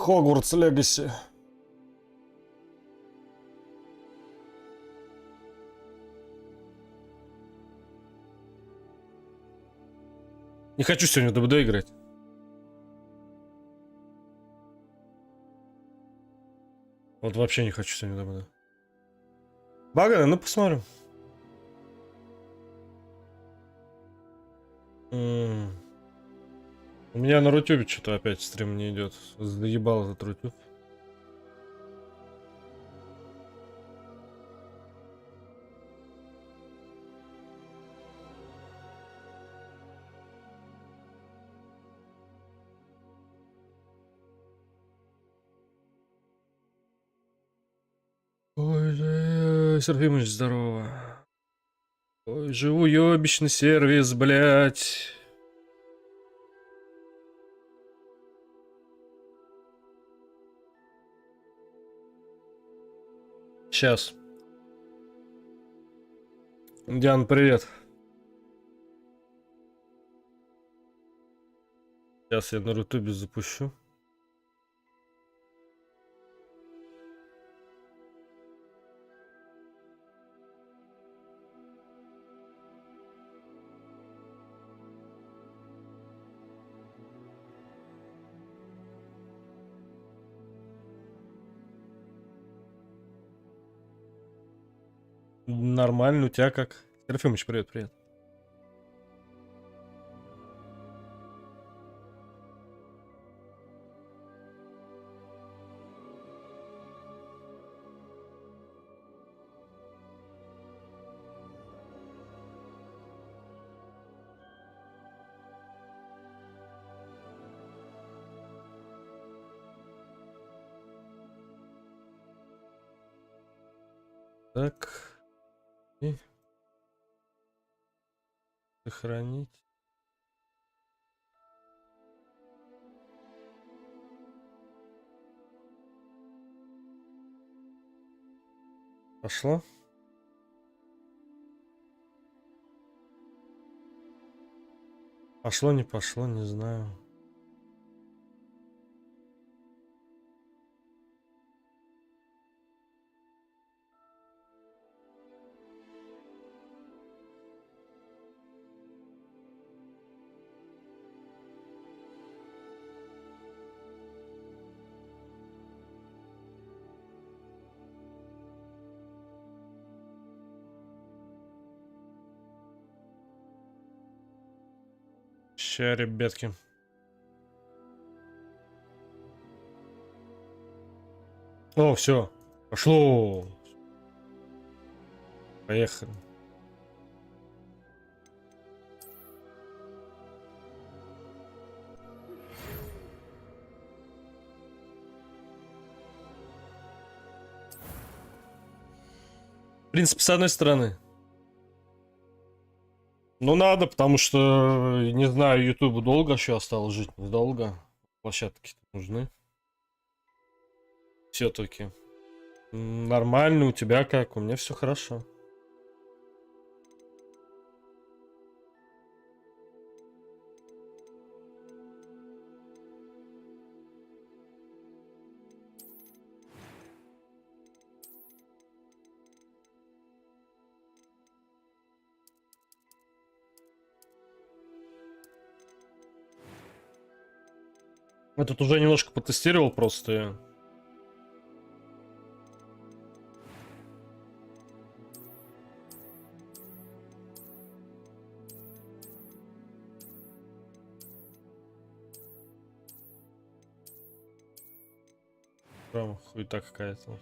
Hogwarts Legacy. Не хочу сегодня в ДБД играть. Вот вообще не хочу сегодня в ДБД. Баганы, ну посмотрим. У меня на Рутюбе что-то опять стрим не идет. Заебал этот Рутюб. Ой же, Сергей, здорово. Ой же, уебищный сервис, блядь. Сейчас. Диан, привет. Сейчас я на Рутубе запущу. Нормально, у тебя как? Серафимыч, привет, привет. Так. И сохранить. Пошло. Пошло, не пошло, не знаю. Ща, ребятки. О, все. Пошло. Поехали. В принципе, с одной стороны. Ну, надо, потому что, не знаю, Ютубу долго еще осталось жить, недолго. Площадки нужны. Все-таки. Нормально, у тебя как? У меня все хорошо. Я тут уже немножко потестировал просто. Прям хуета какая-то.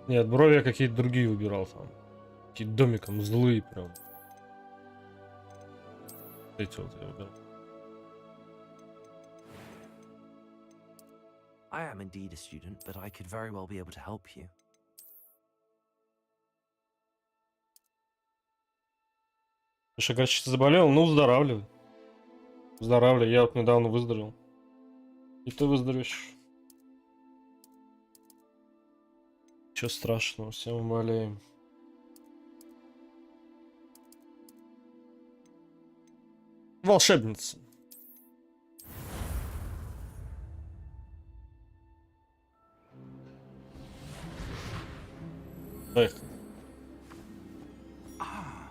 Нет, брови я какие-то другие выбирал там. Какие-то домиком злые прям. Эти вот я выбирал. I am indeed a student, but I could very well be able to help you. Слушай, горчица заболел, ну выздоравливай. Выздоравливай, я вот недавно выздоровел. И ты выздоровеешь. Чё страшного, все мы болеем. Волшебница. Эх. Ah,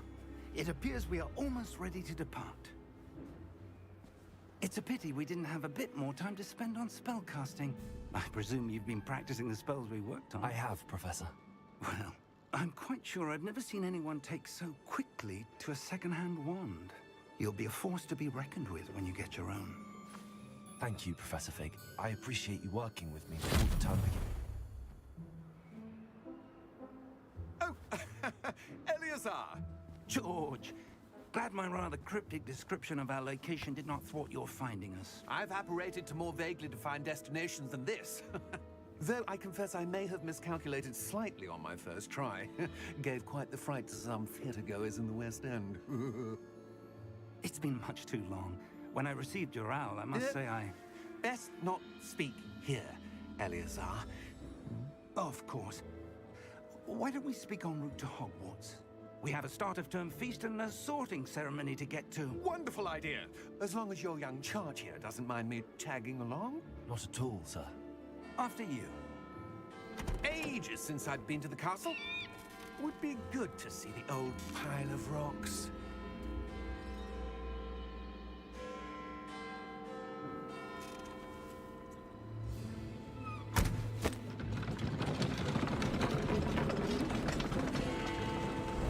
it appears we are almost ready to depart. It's a pity we didn't have a bit more time to spend on spellcasting. I presume you've been practicing the spells we worked on. I have, Professor. Well, I'm quite sure I've never seen anyone take so quickly to a second-hand wand. You'll be a force to be reckoned with when you get your own. Thank you, Professor Fig. I appreciate you working with me all the time. Oh, Eleazar! George, glad my rather cryptic description of our location did not thwart your finding us. I've apparated to more vaguely defined destinations than this. Though I confess I may have miscalculated slightly on my first try. Gave quite the fright to some theatregoers in the West End. It's been much too long. When I received your owl, I must say I... Best not speak here, Eleazar. Of course. Why don't we speak en route to Hogwarts? We have a start-of-term feast and a sorting ceremony to get to. Wonderful idea! As long as your young charge here doesn't mind me tagging along. Not at all, sir. After you. Ages since I'd been to the castle. Would be good to see the old pile of rocks.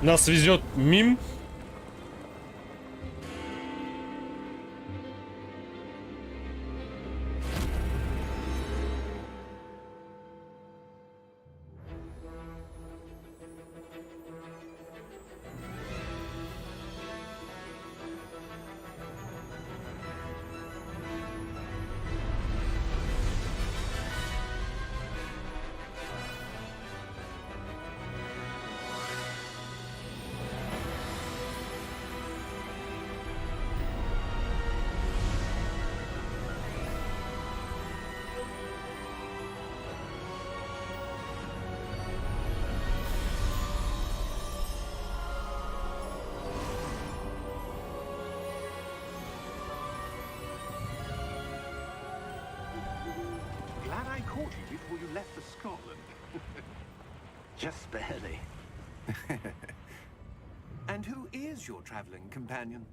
Нас везет мим. Glad I caught you before you left for Scotland. Just barely. And who is your traveling companion?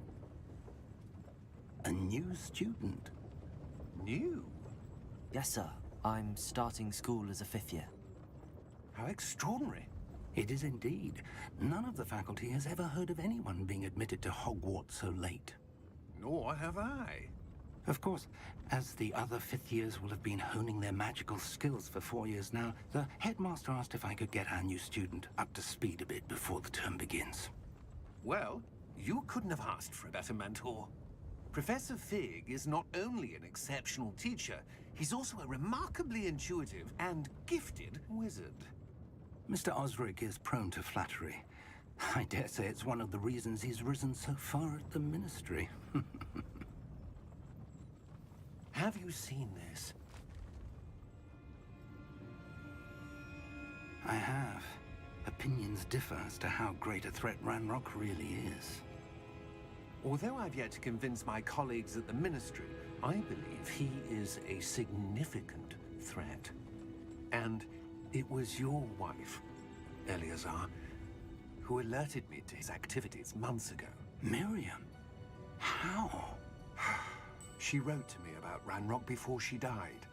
A new student. New? Yes, sir. I'm starting school as a 5th year. How extraordinary. It is indeed. None of the faculty has ever heard of anyone being admitted to Hogwarts so late. Nor have I. Of course, as the other 5th years will have been honing their magical skills for 4 years now, the headmaster asked if I could get our new student up to speed a bit before the term begins. Well, you couldn't have asked for a better mentor. Professor Fig is not only an exceptional teacher, he's also a remarkably intuitive and gifted wizard. Mr. Osric is prone to flattery. I dare say it's one of the reasons he's risen so far at the Ministry. Have you seen this? I have. Opinions differ as to how great a threat Ranrock really is. Although I've yet to convince my colleagues at the Ministry, I believe he is a significant threat. And it was your wife, Eleazar, who alerted me to his activities months ago. Miriam? How? She wrote to me about Ranrock before she died,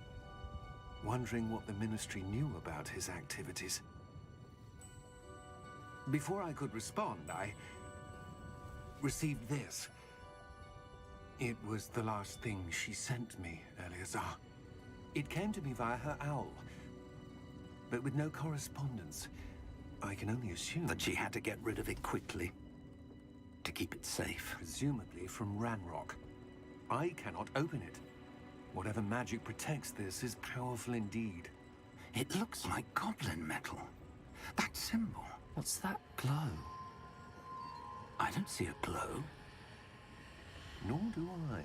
wondering what the Ministry knew about his activities. Before I could respond, I received this. It was the last thing she sent me, Eleazar. It came to me via her owl, but with no correspondence. I can only assume That she had to get rid of it quickly. To keep it safe. presumably from Ranrock. I cannot open it. Whatever magic protects this is powerful indeed. It looks like goblin metal. That symbol. What's that glow? I don't see a glow. Nor do I.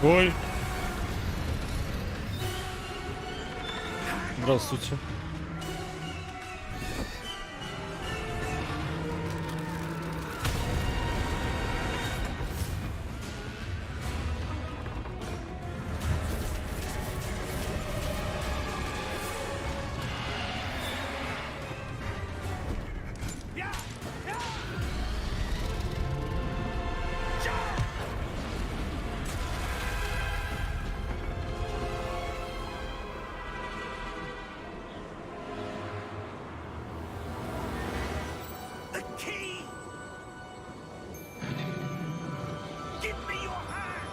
Ой. Здравствуйте. The key! Give me your hand!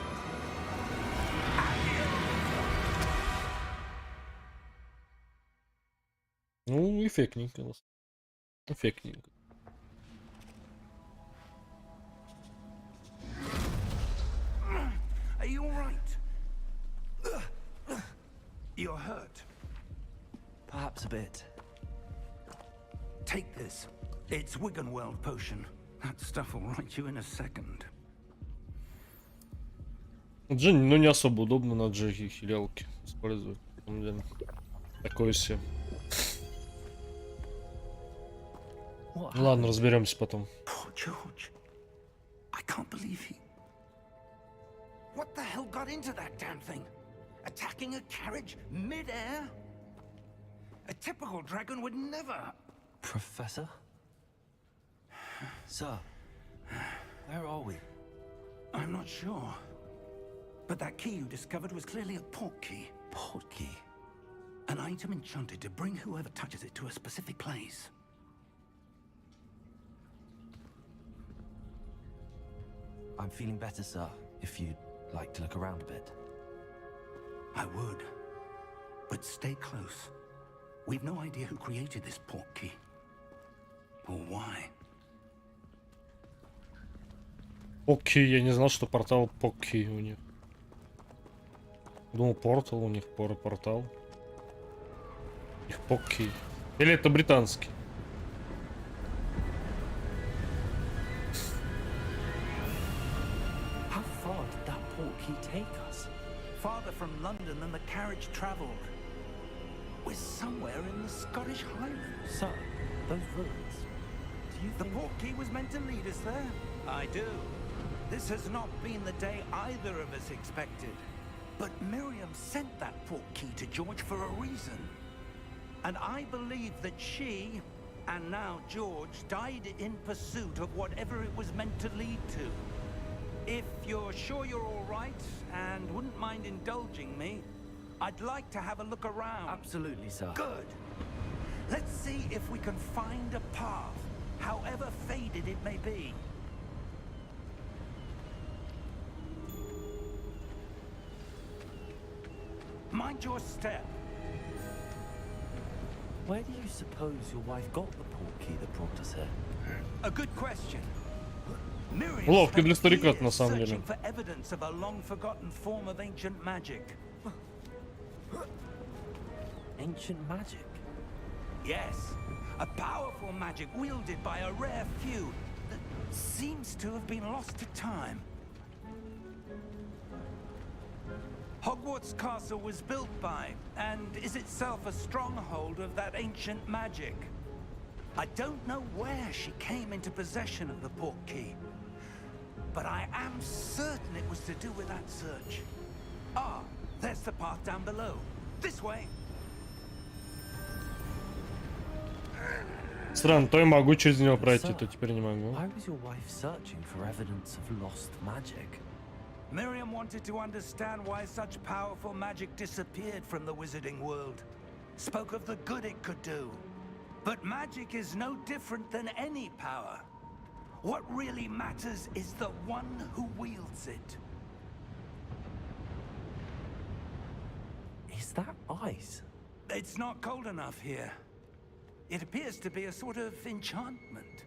Ну, эффектненько. Эффектненько. Are you all right? You're hurt. Perhaps a bit. Take this. It's Wiggenweld potion. That stuff will right you in a second. Джин, ну не особо удобно на джеге хилялки использовать. На самом деле. Такое себе. What? Ладно, разберемся потом. Poor George. I can't believe he... What the hell got into that damn thing? Attacking a carriage mid-air? A typical dragon would never... Professor? Sir, where are we? I'm not sure. But that key you discovered was clearly a port key. Port key? An item enchanted to bring whoever touches it to a specific place. I'm feeling better, sir, if you'd like to look around a bit. I would. But stay close. We've no idea who created this port key. Or why. Покки, я не знал, что портал Покки у них. Думал, портал у них, портал. Их Покки. Или это британский? How far did that port key take us? Farther from London than the carriage travelled. We're somewhere in the Scottish Highlands. Sir, those ruins. Do you The think... port key was meant to lead us there? I do. This has not been the day either of us expected. But Miriam sent that port key to George for a reason. And I believe that she, and now George, died in pursuit of whatever it was meant to lead to. If you're sure you're all right and wouldn't mind indulging me, I'd like to have a look around. Absolutely, sir. Good. Let's see if we can find a path, however faded it may be. Mind your step. Where do you suppose your wife got the port key that brought us here? A good question. Miriam Ловко для spent старика, years на самом деле. searching for evidence of a long-forgotten form of ancient magic. Ancient magic? Yes, a powerful magic wielded by a rare few that seems to have been lost to time. Hogwarts Castle was built by, and is itself a stronghold of that ancient magic. I don't know where she came into possession of the port key, but I am certain it was to do with that search. Ah, there's the path down below. This way. Странно, то я могу через него пройти, то теперь не могу. Why was your wife searching for evidence of lost magic? Miriam wanted to understand why such powerful magic disappeared from the wizarding world. Spoke of the good it could do. But magic is no different than any power. What really matters is the one who wields it. Is that ice? It's not cold enough here. It appears to be a sort of enchantment.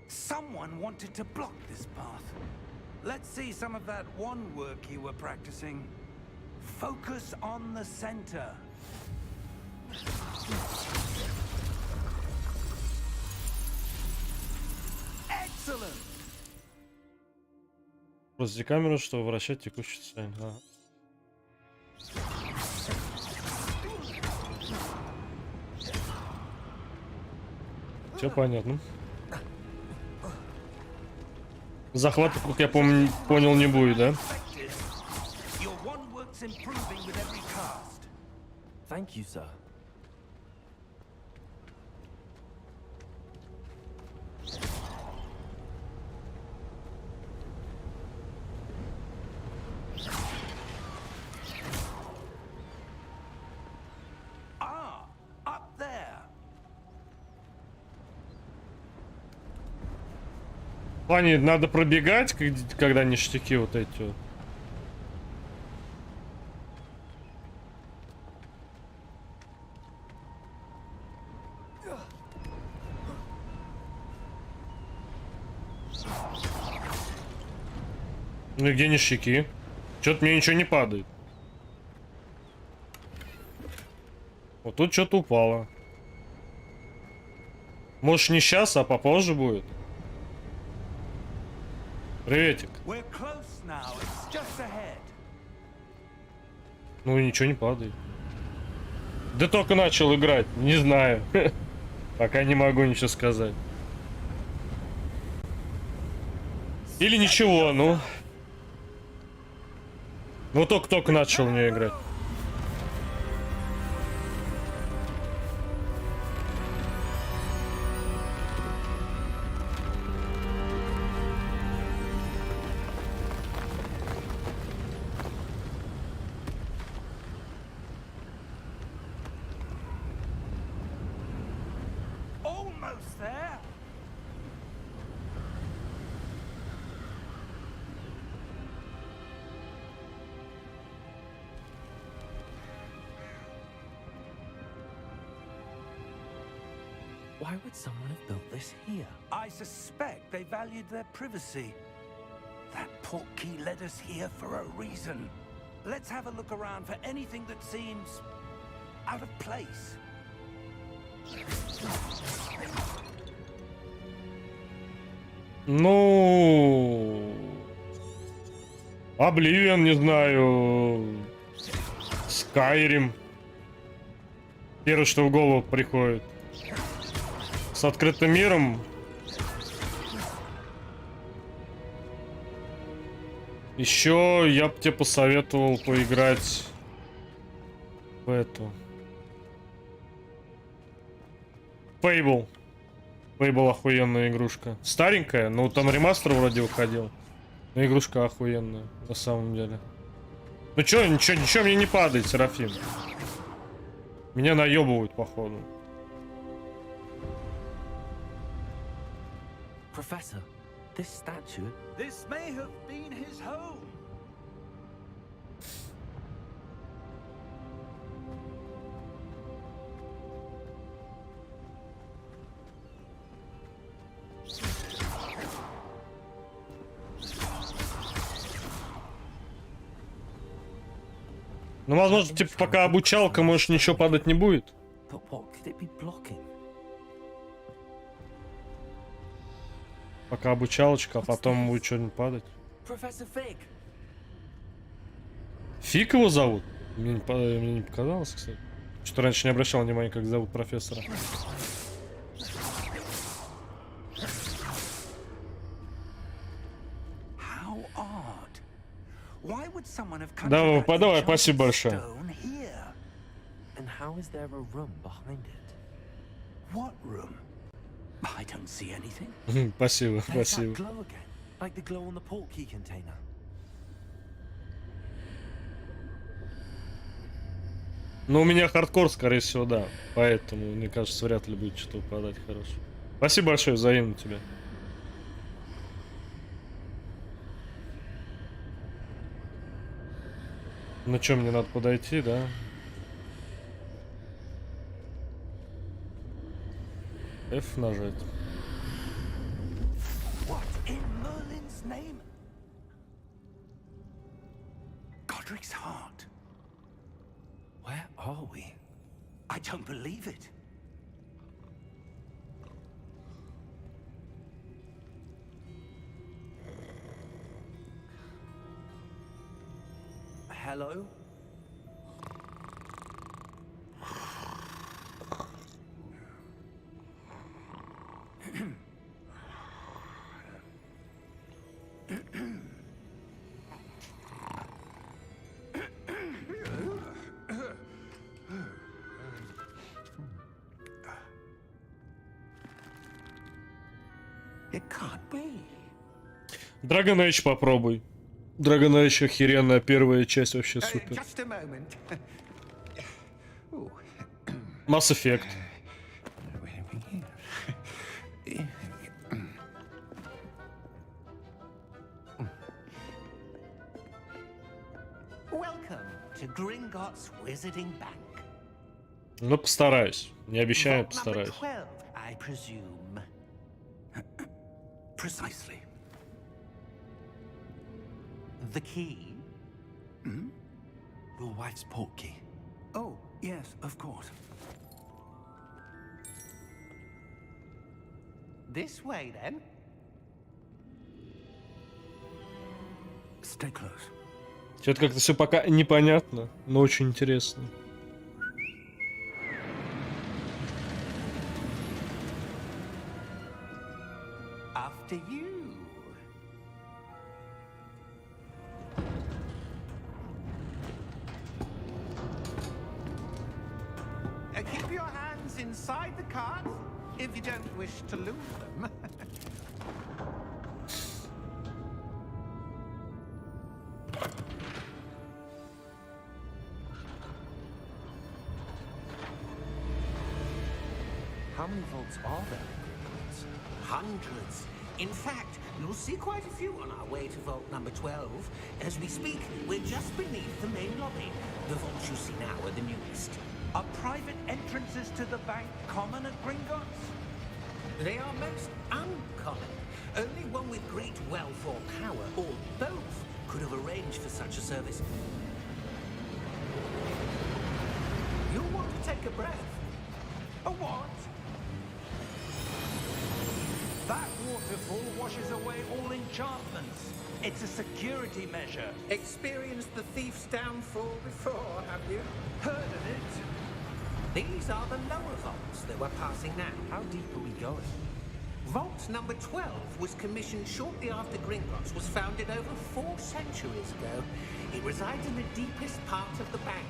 Someone wanted to block this path. Let's see some of that wand work you were practicing. Focus on the center. Excellent! Просто камеру, что вращать текущий цель. Ага. Все понятно. Захвата, как я понял, не будет, да? Your one work's improving with every cast. Thank you, sir. Ah, up there. В плане, надо пробегать, когда ништяки вот эти вот. Ну и где ништяки? Что-то мне ничего не падает. Вот тут что-то упало. Может не сейчас, а попозже будет. Приветик. We're close now. It's just ahead. Ну и ничего не падает. Да только начал играть, не знаю. Пока не могу ничего сказать. Или ничего, ну. Ну только начал в нее играть. Almost there. Why would someone have built this here? I suspect they valued their privacy. That portkey led us here for a reason. Let's have a look around for anything that seems out of place. Ну, Обливион, не знаю, Скайрим. Первое, что в голову приходит. С открытым миром. Еще я бы тебе посоветовал поиграть в эту. Fable. Fable охуенная игрушка. Старенькая, но там ремастер вроде выходил. Но игрушка охуенная, на самом деле. Ну чё, ничего мне не падает, Серафим. Меня наебывают, походу. Professor, this statue... This may have been his home. Ну, возможно, типа, пока обучалка, может, ничего падать не будет. But what could it be blocking? Пока обучалочка, а потом будет что-нибудь падать. Professor Fig! Фиг его зовут? Мне не показалось, кстати. Что-то раньше не обращал внимания, как зовут профессора. How odd. Why would someone have come Давай, to that давай, enchanted спасибо большое. stone here? And how is there a room behind it? What room? I don't see anything. Спасибо, There's that спасибо. glow again, like the glow on the portkey container. Ну, у меня хардкор, скорее всего, да. Поэтому, мне кажется, вряд ли будет что-то выпадать хорошее. Спасибо большое, взаимно тебе. Ну что, мне надо подойти, да? F нажать. What in Merlin's name? Godric's heart. Where are we? I don't believe it. Hello? It can't be. Dragon Age попробуй. Dragon Age охеренная, первая часть вообще супер. Just a moment. Ooh. Mass Effect. Welcome to Gringotts Wizarding Bank. Ну, постараюсь. Не обещаю, Vault number постараюсь. 12, I presume. Precisely. The key? Your wife's portkey. Oh, yes, of course. This way, then. Stay close. Что-то как-то все пока непонятно, но очень интересно. After you. Keep your hands inside the cart if you don't wish to lose them. How many vaults are there? Hundreds. In fact, you'll see quite a few on our way to vault number 12. As we speak, we're just beneath the main lobby. The vaults you see now are the newest. Are private entrances to the bank common at Gringotts? They are most uncommon. Only one with great wealth or power, or both, could have arranged for such a service. You'll want to take a breath. A what? That waterfall washes away all enchantments. It's a security measure. Experienced the thief's downfall before, have you? Heard of it? These are the lower vaults that we're passing now. How deep are we going? Vault number 12 was commissioned shortly after Gringotts was founded over 4 centuries ago. It resides in the deepest part of the bank.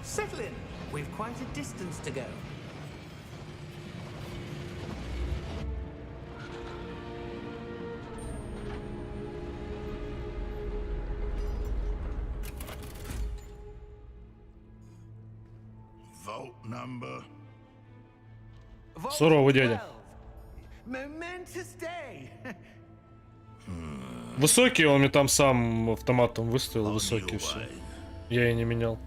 Settle in. We've quite a distance to go. Vault number. Vault Суровый дядя. 12. Momentous day. Высокий, он мне там сам автоматом выставил, высокий все. Я и не менял.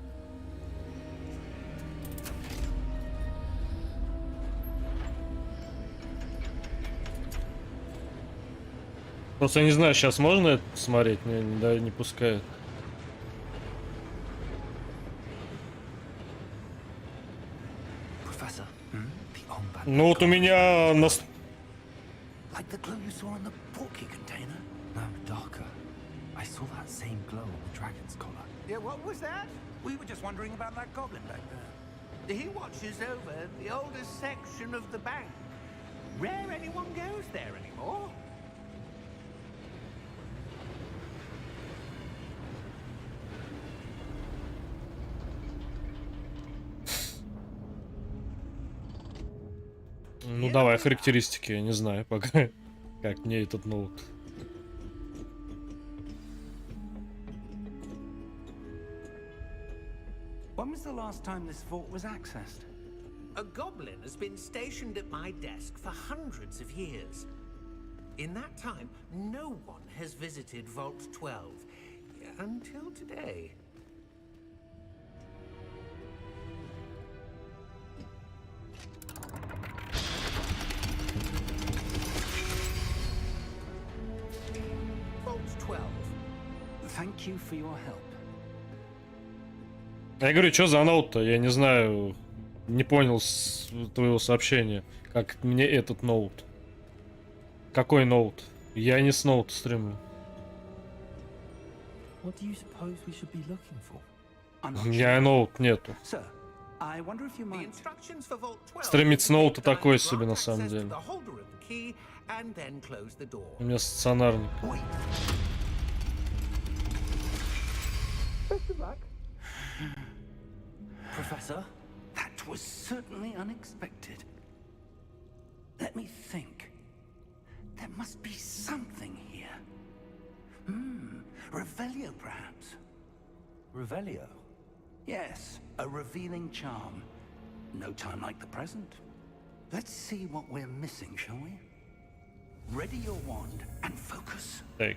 Просто я не знаю, сейчас можно это смотреть? Да, не пускает. Professor, the armband. Ну вот у меня на... Like the glow you saw in the portkey container. No, darker. I saw that same glow on the dragon's collar. Yeah, what was that? We were just wondering about that goblin back there. He watches over the oldest section of the bank. Rare anyone goes there anymore. Ну давай, характеристики, я не знаю пока, как мне этот ноут. When was the last time this vault was accessed? A goblin has been stationed at my desk for hundreds of years. In that time, no one has visited Vault 12 until today. Vault 12. Thank you for your help. Я говорю, что за ноут-то? Я не знаю, не понял твоего сообщения. Как мне этот ноут? Какой ноут? Я не с ноута стримлю. What do you suppose we should be looking for? I'm У not меня sure. ноут нету. Sir, I wonder if you The might... instructions for Vault 12. Стримить с ноута такой Grant себе на самом access to деле. the holder of the key and then close the door. У меня стационарник. Wait. Professor, that was certainly unexpected. Let me think. There must be something here. Revelio, perhaps? Revelio? Yes, a revealing charm. No time like the present. Let's see what we're missing, shall we? Ready your wand and focus. Так.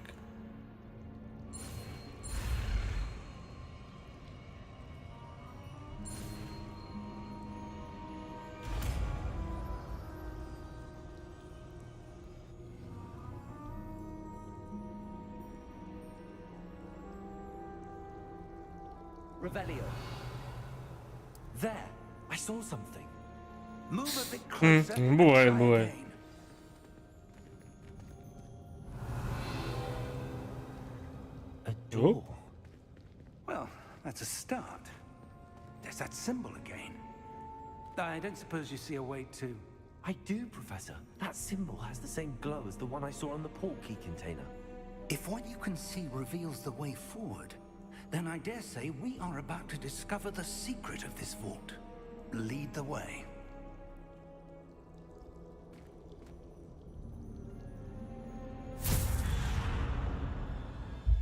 Revelio. There, I saw something. Move a bit closer. and бывает, try бывает. again. A door. Well, that's a start. There's that symbol again. I don't suppose you see a way to... I do, Professor. That symbol has the same glow as the one I saw on the portkey container. If what you can see reveals the way forward, then I dare say we are about to discover the secret of this vault. Lead the way.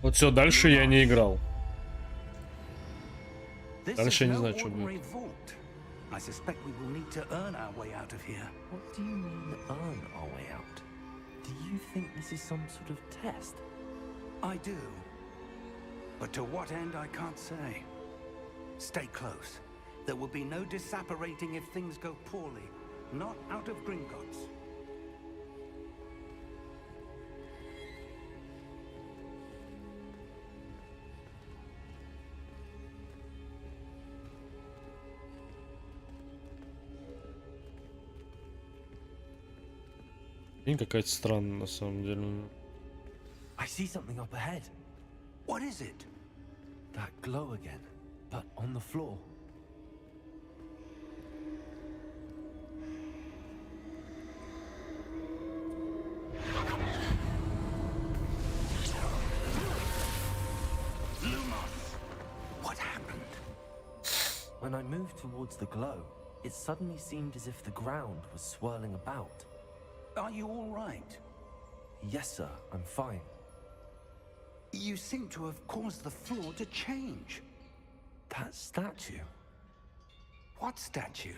Вот все, дальше я не играл. This Дальше is я не no знаю, что ordinary будет. vault. I suspect we will need to earn our way out of here. What do you mean, earn our way out? Do you think this is some sort of test? I do. But to what end, I can't say. Stay close. There will be no disapparating if things go poorly. Not out of Gringotts. День какая-то странная на самом деле. I see something up ahead. What is it? That glow again, but on the floor. Lumos! What happened? When I moved towards the glow, it suddenly seemed as if the ground was swirling about. Are you all right? Yes, sir, I'm fine. You seem to have caused the floor to change. That statue. What statue?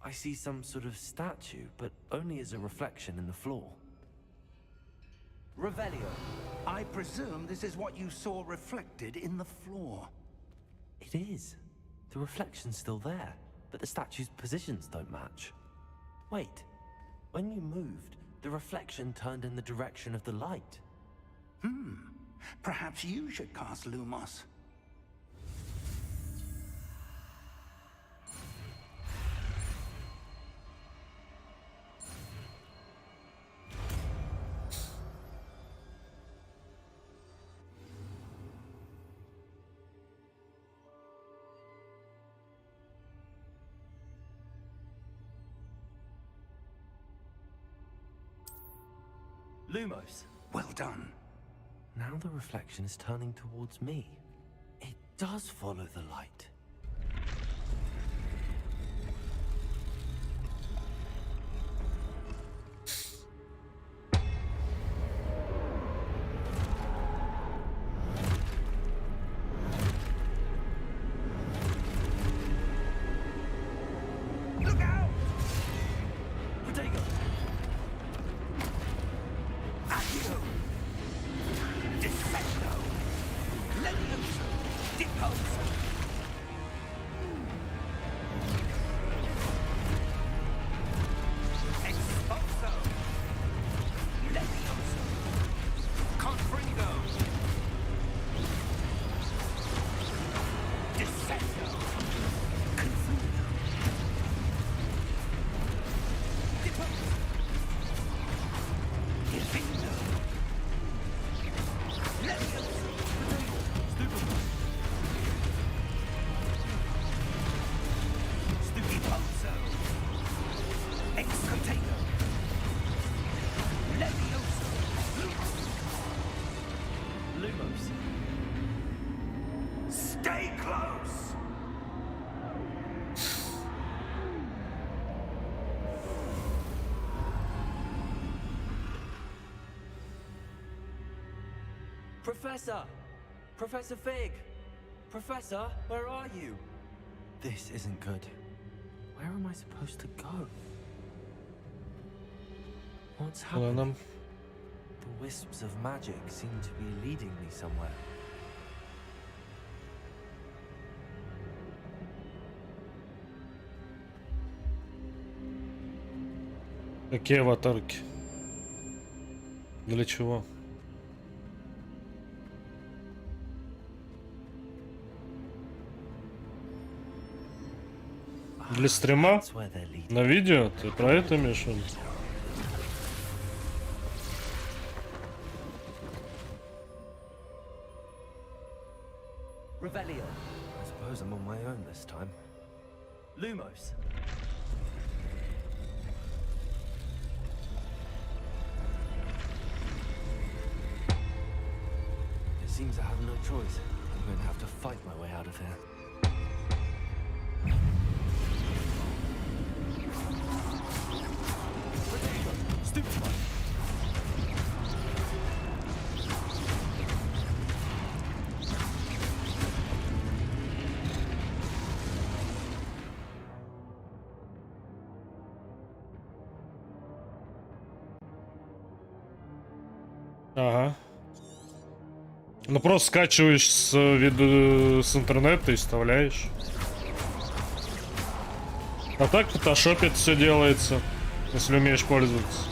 I see some sort of statue, but only as a reflection in the floor. Revelio. I presume this is what you saw reflected in the floor. It is. The reflection's still there, but the statue's positions don't match. Wait. When you moved, the reflection turned in the direction of the light. Perhaps you should cast Lumos. Lumos. Well done. Now the reflection is turning towards me. It does follow the light. Look out! Protego! Accio! Defendo! Levioso! Deposo! Expulso! Levioso! Confringo! Descendo! Confringo! Deposo! Defendo! Levioso! Stupidoso! Excotado! Levioso! Lumos. Stay close! Professor! Professor Fig! Professor, where are you? This isn't good. Where am I supposed to go? What's happening? The wisps of magic seem to be leading me somewhere. Какие аватарки? Для чего? Для стрима? На видео? Ты про это имеешь в виду? Revelio. I suppose I'm on my own this time. Lumos. It seems I have no choice. I'm going to have to fight my way out of here. Stupid. Ага. Ну просто скачиваешь с интернета и вставляешь. А так в фотошопе это все делается, если умеешь пользоваться.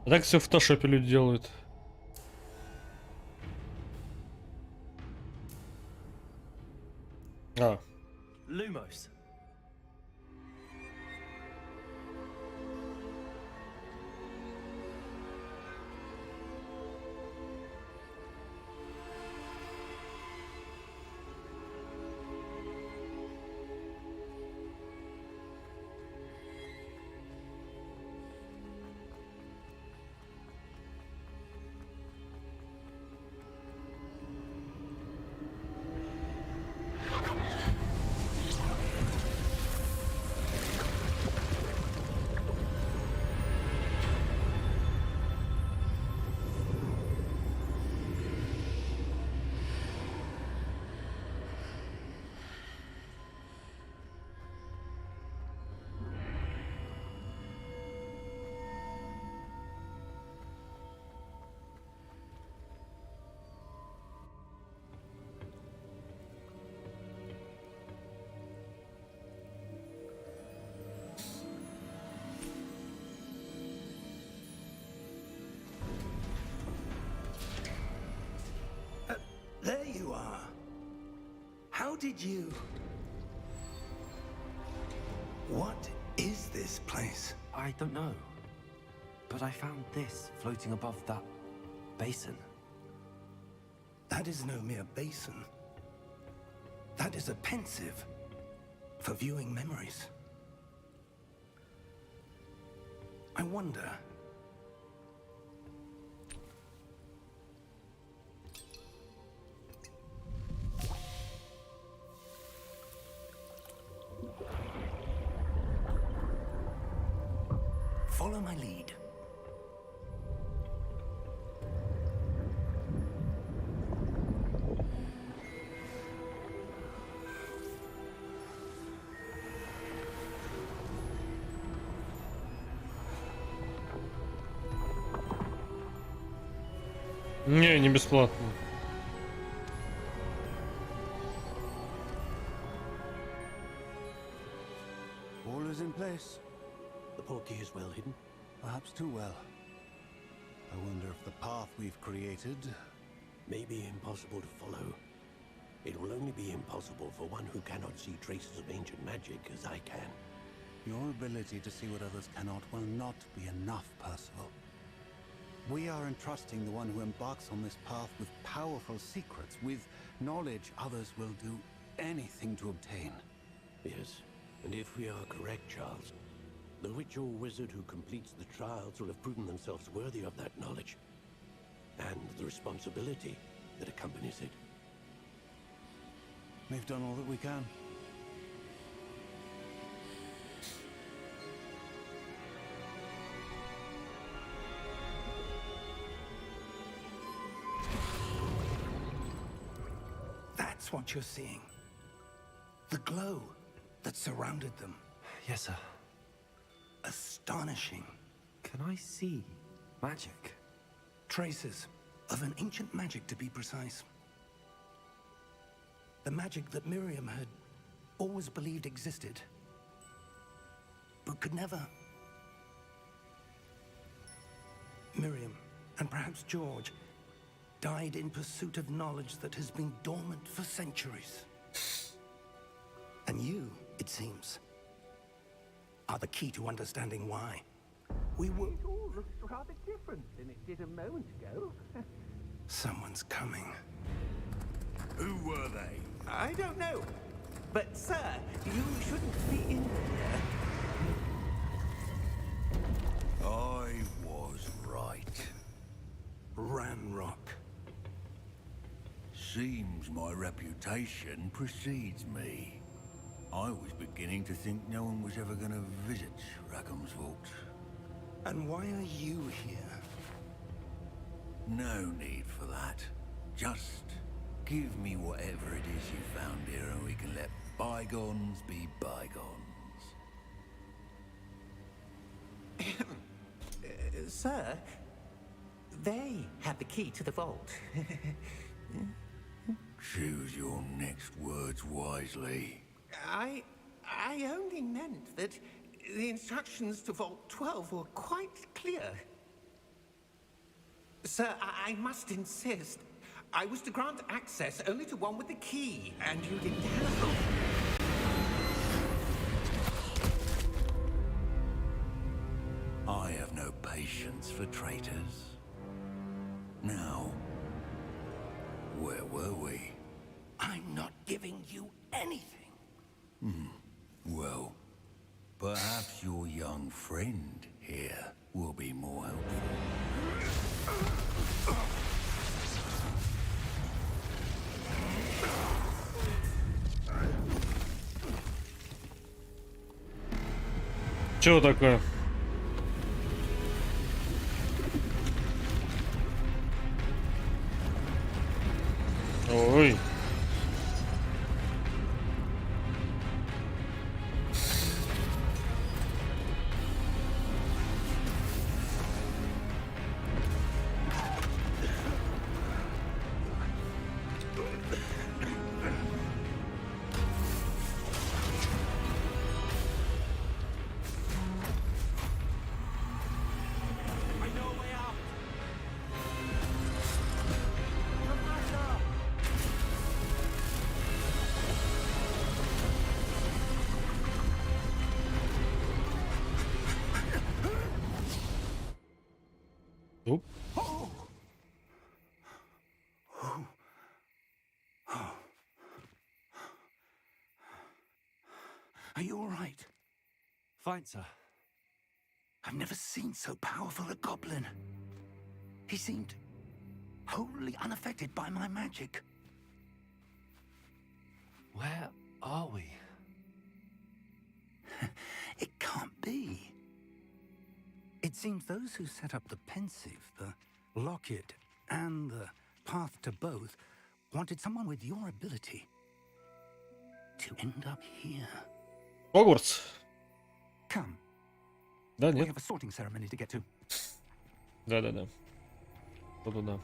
А так все в фотошопе люди делают. А. Lumos. There you are. How did you... What is this place? I don't know. But I found this floating above that basin. That is no mere basin. That is a pensive for viewing memories. I wonder... Follow my lead. Не бесплатно. All is in place. The portkey is well hidden. Perhaps too well. I wonder if the path we've created may be impossible to follow. It will only be impossible for one who cannot see traces of ancient magic as I can. Your ability to see what others cannot will not be enough, Percival. We are entrusting the one who embarks on this path with powerful secrets, with knowledge others will do anything to obtain. Yes, and if we are correct, Charles, the witch or wizard who completes the trials will have proven themselves worthy of that knowledge, and the responsibility that accompanies it. We've done all that we can. That's what you're seeing. The glow that surrounded them. Yes, sir. Astonishing. Can I see magic? Traces of an ancient magic, to be precise. The magic that Miriam had always believed existed, but could never. Miriam, and perhaps George, died in pursuit of knowledge that has been dormant for centuries. And you, it seems, are the key to understanding why. We were... It all looks rather different than it did a moment ago. Someone's coming. Who were they? I don't know. But, sir, you shouldn't be in here. I was right. Ranrock. Seems my reputation precedes me. I was beginning to think no one was ever going to visit Rackham's vault. And why are you here? No need for that. Just give me whatever it is you found here and we can let bygones be bygones. Sir, they have the key to the vault. Choose your next words wisely. I only meant that the instructions to Vault 12 were quite clear. Sir, I must insist. I was to grant access only to one with the key, and you didn't have. I have no patience for traitors. Now, where were we? I'm not giving you anything. Well, perhaps your young friend here will be more helpful. Чего такое? Ой. Оп. Are you all right? Fine, sir. I've never seen so powerful a goblin. He seemed wholly unaffected by my magic. Where are we? It can't be. It seems those who set up the pensive, the locket, and the path to both wanted someone with your ability to end up here. Hogwarts. Come. Да, We нет. have a sorting ceremony to get to. Да. Туда.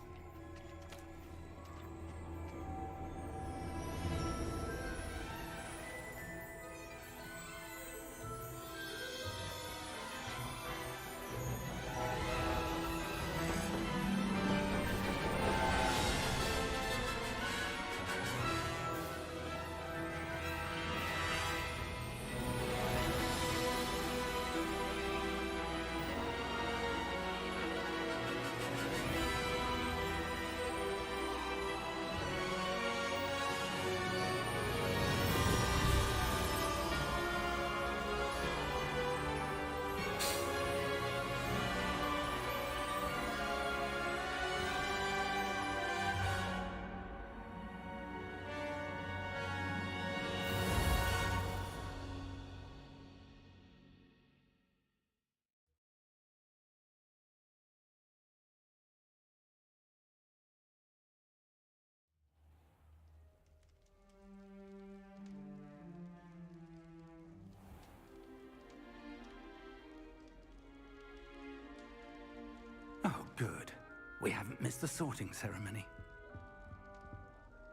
We haven't missed the sorting ceremony.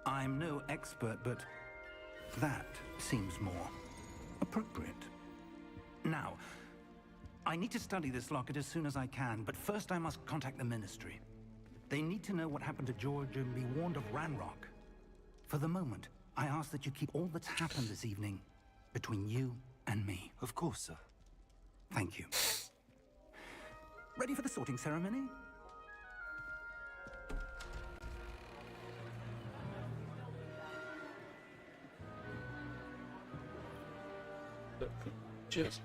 I'm no expert, but that seems more appropriate. Now, I need to study this locket as soon as I can, but first I must contact the Ministry. They need to know what happened to George and be warned of Ranrock. For the moment, I ask that you keep all that's happened this evening between you and me. Of course, sir. Thank you. Ready for the sorting ceremony? Cheers.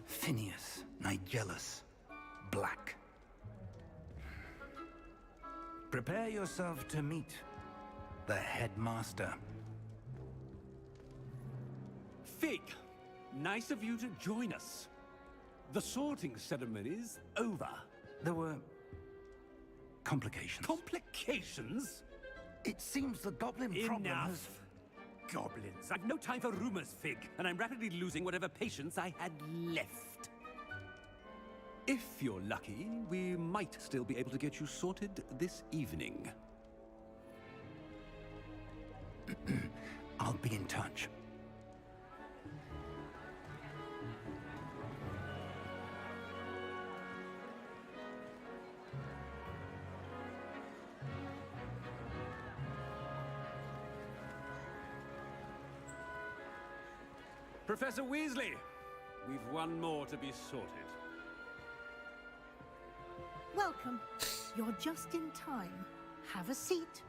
Phineas, Nigellus, Black. Prepare yourself to meet the headmaster. Fig, nice of you to join us. The sorting ceremony's over. There were complications. Complications? It seems the goblin problem has... Enough. Goblins. I've no time for rumors, Fig, and I'm rapidly losing whatever patience I had left. If you're lucky, we might still be able to get you sorted this evening. I'll be in touch. Professor Weasley, we've one more to be sorted. Welcome. You're just in time. Have a seat.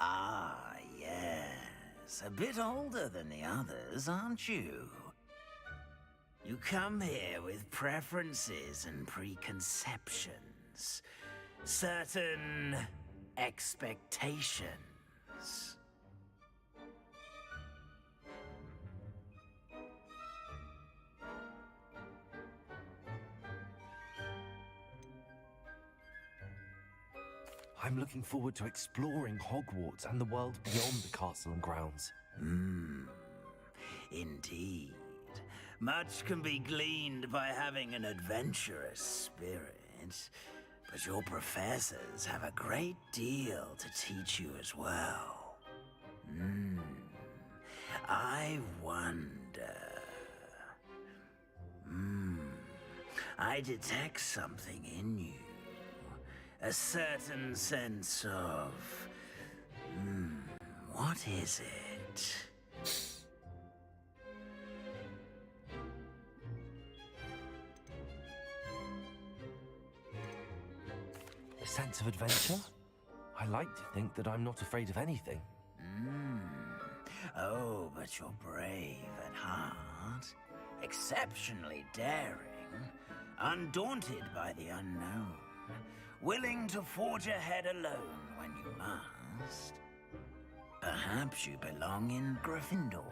Ah, yes. A bit older than the others, aren't you? You come here with preferences and preconceptions. Certain expectations. I'm looking forward to exploring Hogwarts and the world beyond the castle and grounds. Indeed. Much can be gleaned by having an adventurous spirit. But your professors have a great deal to teach you as well. I wonder... I detect something in you. A certain sense of... what is it? A sense of adventure? I like to think that I'm not afraid of anything. Oh, but you're brave at heart. Exceptionally daring. Undaunted by the unknown. Willing to forge ahead alone when you must. Perhaps you belong in Gryffindor.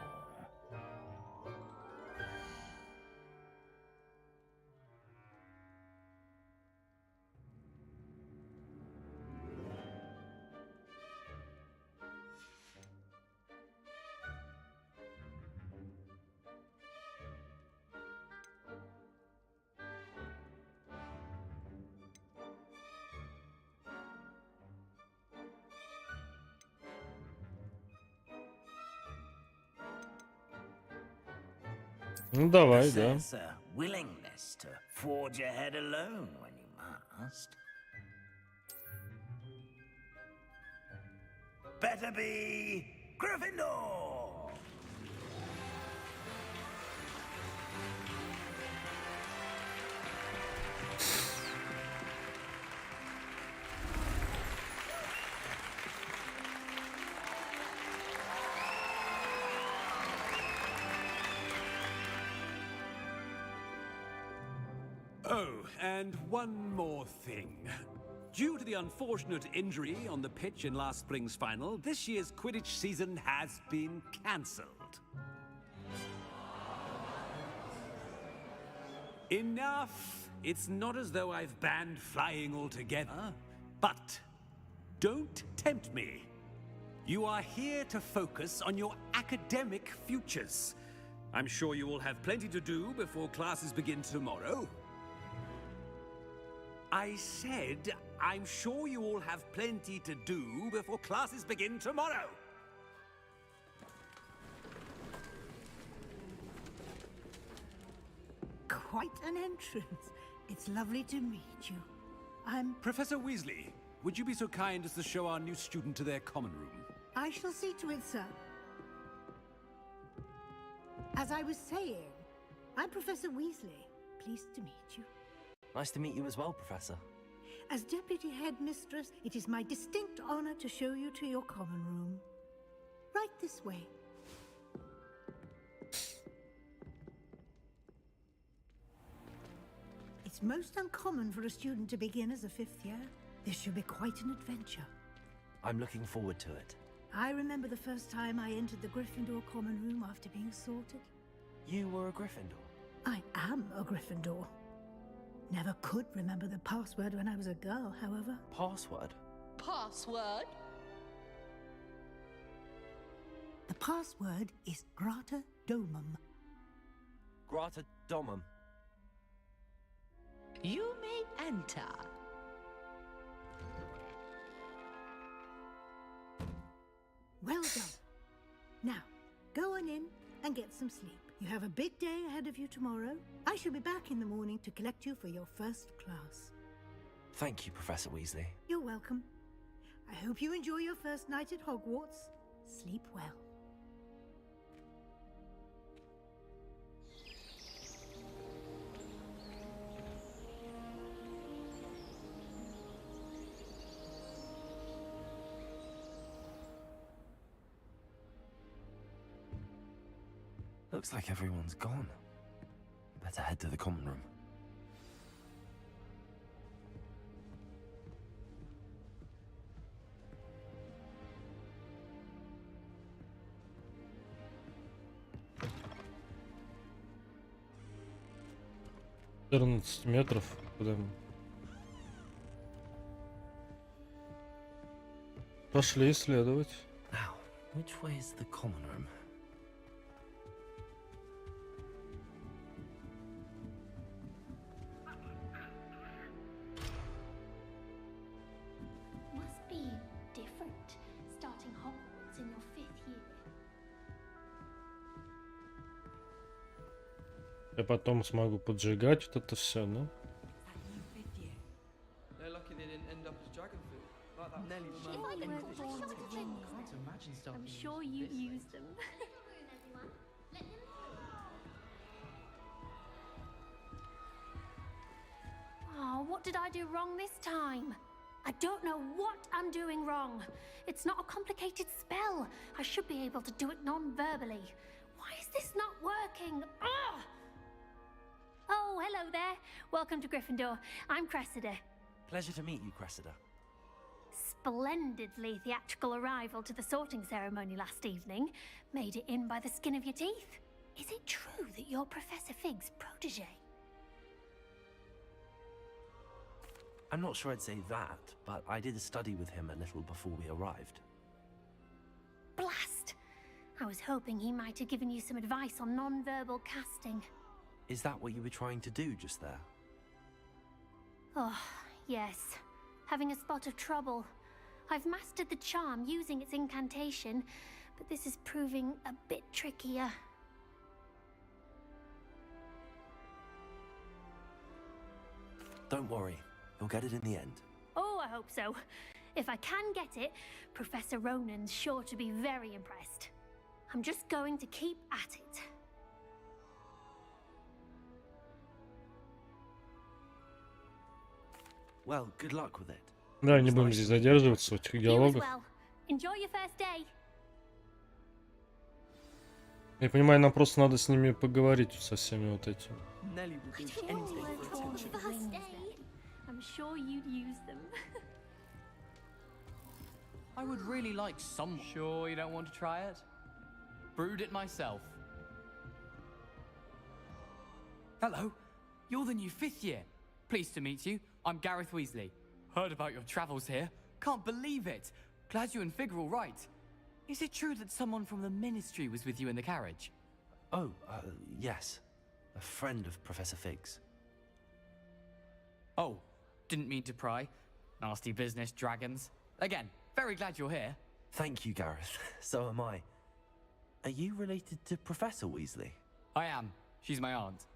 Ну давай, да. Possess a willingness to forge ahead alone when you must. Better be Gryffindor! Oh, and one more thing. Due to the unfortunate injury on the pitch in last spring's final, this year's Quidditch season has been cancelled. not. Enough! It's not as though I've banned flying altogether, but don't tempt me. You are here to focus on your academic futures. I'm sure you will have plenty to do before classes begin tomorrow. I said, I'm sure you all have plenty to do before classes begin tomorrow. Quite an entrance. It's lovely to meet you. I'm... Professor Weasley, would you be so kind as to show our new student to their common room? I shall see to it, sir. As I was saying, I'm Professor Weasley. Pleased to meet you. Nice to meet you as well, Professor. As Deputy Headmistress, it is my distinct honor to show you to your common room. Right this way. It's most uncommon for a student to begin as a 5th year. This should be quite an adventure. I'm looking forward to it. I remember the first time I entered the Gryffindor common room after being sorted. You were a Gryffindor? I am a Gryffindor. Never could remember the password when I was a girl, however. Password? Password? The password is Grata Domum. Grata Domum. You may enter. Well done. Now, go on in and get some sleep. You have a big day ahead of you tomorrow. I shall be back in the morning to collect you for your first class. Thank you, Professor Weasley. You're welcome. I hope you enjoy your first night at Hogwarts. Sleep well. Looks like everyone's gone. Better head to the common room. Метров. Куда мы? Пошли исследовать. Now, which way is the common room? Must be different starting Hogwarts in your 5th year. Я потом смогу поджигать вот это все, ну? I'm sure you use them. Oh, what did I do wrong this time? I don't know what I'm doing wrong. It's not a complicated spell. I should be able to do it non-verbally. Why is this not working? Ugh! Oh, hello there. Welcome to Gryffindor. I'm Cressida. Pleasure to meet you, Cressida. Splendidly theatrical arrival to the sorting ceremony last evening. Made it in by the skin of your teeth. Is it true that you're Professor Fig's protege? I'm not sure I'd say that, but I did study with him a little before we arrived. Blast! I was hoping he might have given you some advice on non-verbal casting. Is that what you were trying to do just there? Oh, yes. Having a spot of trouble. I've mastered the charm using its incantation, but this is proving a bit trickier. Don't worry, you'll get it in the end. Oh, I hope so. If I can get it, Professor Ronan's sure to be very impressed. I'm just going to keep at it. Well, good luck with it. Да, не будем здесь задерживаться в этих диалогах. Enjoy your first day. Я понимаю, нам просто надо с ними поговорить со всеми вот этими. I'm sure you'd use them. I would really like some. Sure you don't want to try it? Brewed it myself. Hello. You're the new 5th year. Pleased to meet you. I'm Gareth Weasley. Heard about your travels here. Can't believe it. Glad you and Fig are all right. Is it true that someone from the Ministry was with you in the carriage? Oh, yes. A friend of Professor Fig's. Oh, didn't mean to pry. Nasty business, dragons. Again, very glad you're here. Thank you, Gareth. So am I. Are you related to Professor Weasley? I am. She's my aunt.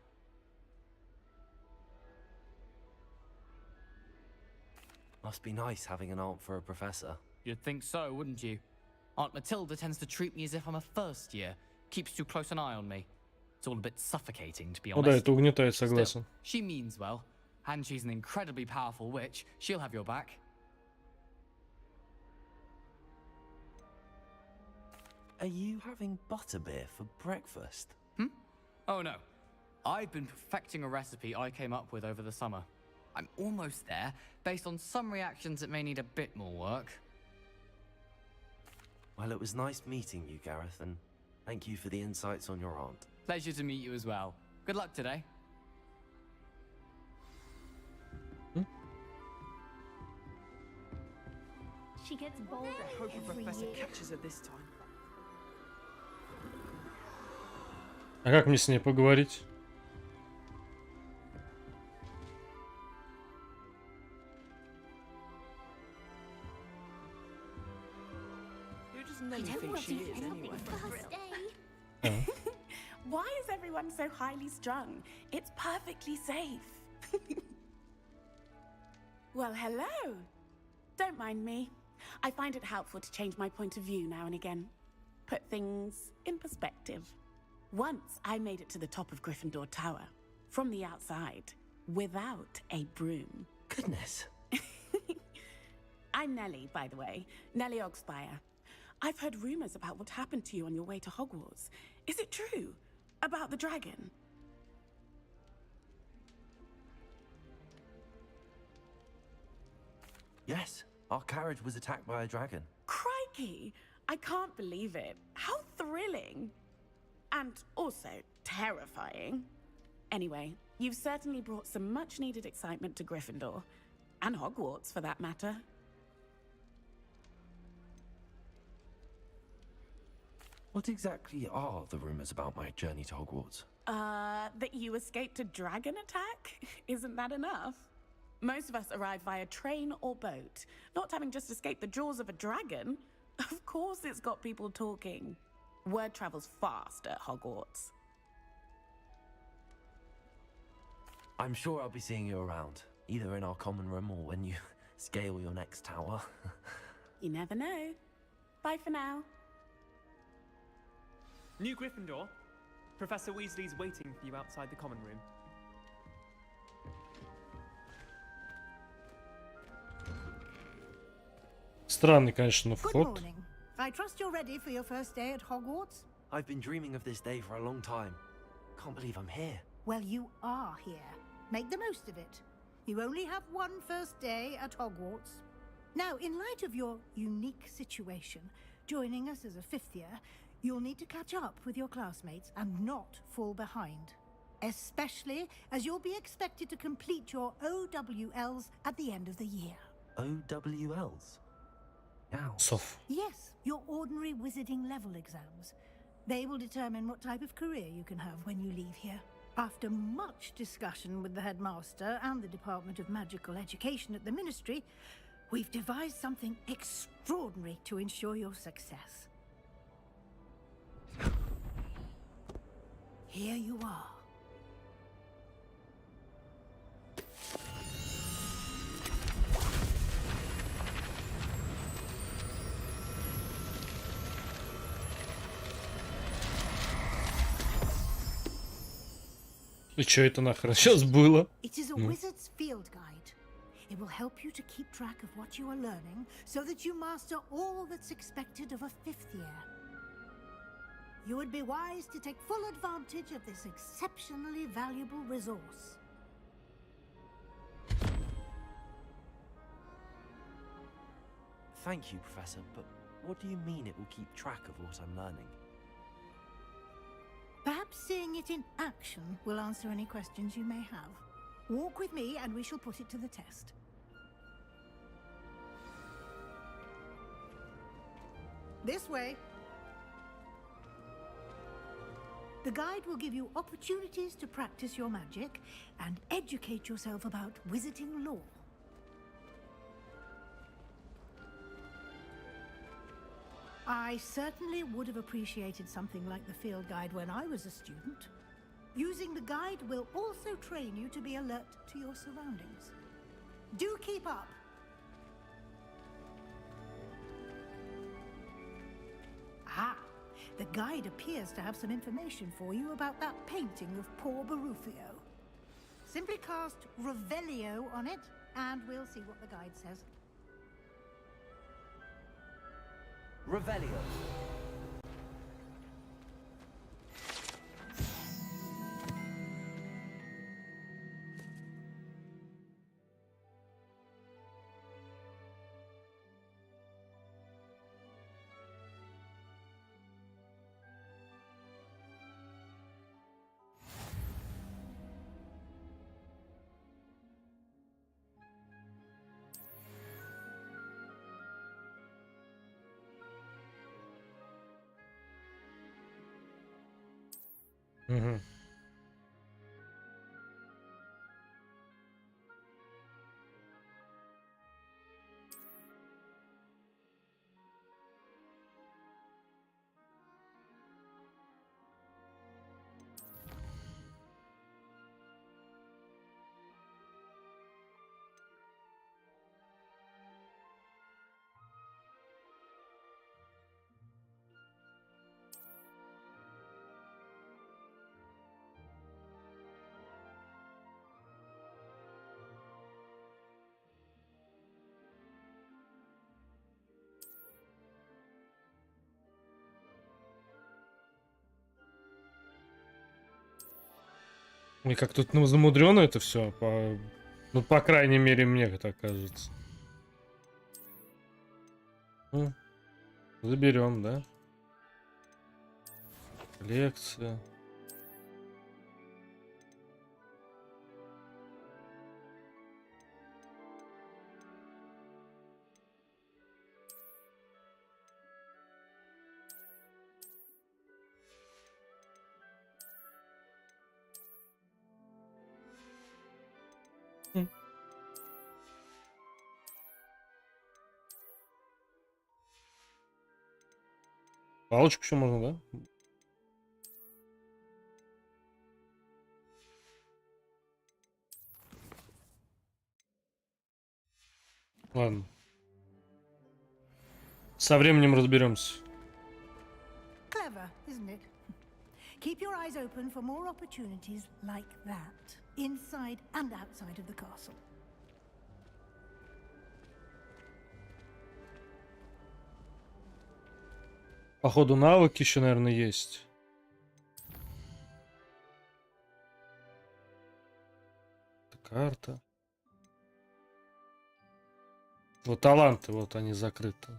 Must be nice having an aunt for a professor. You'd think so, wouldn't you? Aunt Matilda tends to treat me as if I'm a first year. Keeps too close an eye on me. It's all a bit suffocating, to be Ну да, honest. это угнетает, Still, согласен. she means well. And she's an incredibly powerful witch. She'll have your back. Are you having butterbeer for breakfast? Oh no. I've been perfecting a recipe I came up with over the summer. I'm almost there. Based on some reactions, it may need a bit more work. Well, it was nice meeting you, Gareth, and thank you for the insights on your aunt. Pleasure to meet you as well. Good luck today. She gets bolder I hope the every professor year. catches her this time. А как мне с ней поговорить? Who does Nelly think she is, anyway? First day. Why is everyone so highly strung? It's perfectly safe. Well, hello. Don't mind me. I find it helpful to change my point of view now and again. Put things in perspective. Once I made it to the top of Gryffindor Tower, from the outside, without a broom. Goodness. I'm Nellie, by the way. Nellie Ogspire. I've heard rumors about what happened to you on your way to Hogwarts. Is it true? About the dragon? Yes, our carriage was attacked by a dragon. Crikey! I can't believe it. How thrilling! And also terrifying. Anyway, you've certainly brought some much-needed excitement to Gryffindor. And Hogwarts, for that matter. What exactly are the rumors about my journey to Hogwarts? That you escaped a dragon attack? Isn't that enough? Most of us arrive via train or boat, not having just escaped the jaws of a dragon. Of course it's got people talking. Word travels fast at Hogwarts. I'm sure I'll be seeing you around, either in our common room or when you scale your next tower. You never know. Bye for now. New Gryffindor. Professor Weasley's waiting for you outside the common room. Странный, конечно, Good вход. morning. I trust you're ready for your first day at Hogwarts? I've been dreaming of this day for a long time. Can't believe I'm here. Well, you are here. Make the most of it. You only have one first day at Hogwarts. Now, in light of your unique situation, joining us as a fifth year, you'll need to catch up with your classmates and not fall behind. Especially as you'll be expected to complete your OWLs at the end of the year. OWLs? Now. Yes, your ordinary wizarding level exams. They will determine what type of career you can have when you leave here. After much discussion with the headmaster and the Department of Magical Education at the Ministry, we've devised something extraordinary to ensure your success. Here you are. И что это нахрен сейчас было? It is a wizard's field guide. It will help you to keep track of what you are learning so that you master all that's expected of a fifth year. You would be wise to take full advantage of this exceptionally valuable resource. Thank you, Professor, but what do you mean it will keep track of what I'm learning? seeing it in action will answer any questions you may have. Walk with me and we shall put it to the test. This way. The guide will give you opportunities to practice your magic and educate yourself about wizarding lore. I certainly would have appreciated something like the field guide when I was a student. Using the guide will also train you to be alert to your surroundings. Do keep up! Ah, the guide appears to have some information for you about that painting of poor Barufio. Simply cast Revelio on it, and we'll see what the guide says. Revelio. Угу. И как тут замудрено это все, ну, по крайней мере, мне так кажется. Ну, заберем, да? Лекция. Палочку еще можно, да? Ладно. Со временем разберемся. Clever, isn't it? Keep your eyes open for more opportunities like that, inside and outside of the castle. Походу, навыки еще, наверное, есть. Это карта. Вот таланты, вот они закрыты.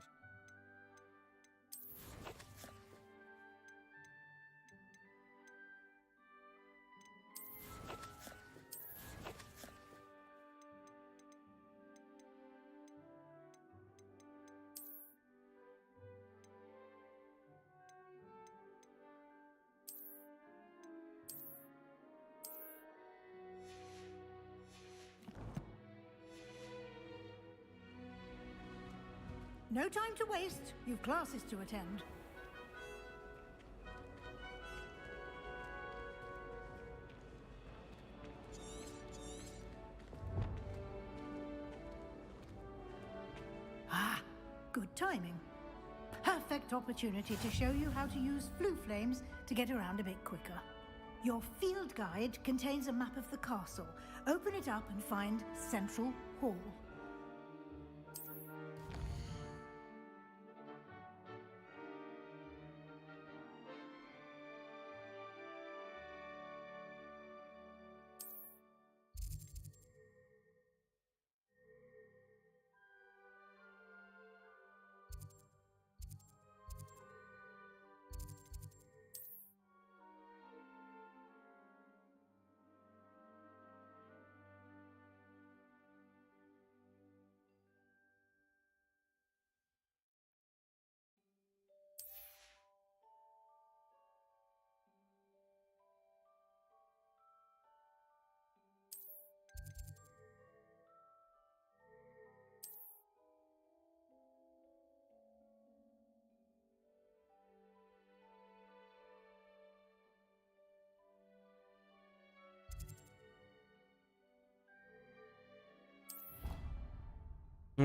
No time to waste. You've classes to attend. Ah, good timing. Perfect opportunity to show you how to use flue flames to get around a bit quicker. Your field guide contains a map of the castle. Open it up and find Central Hall.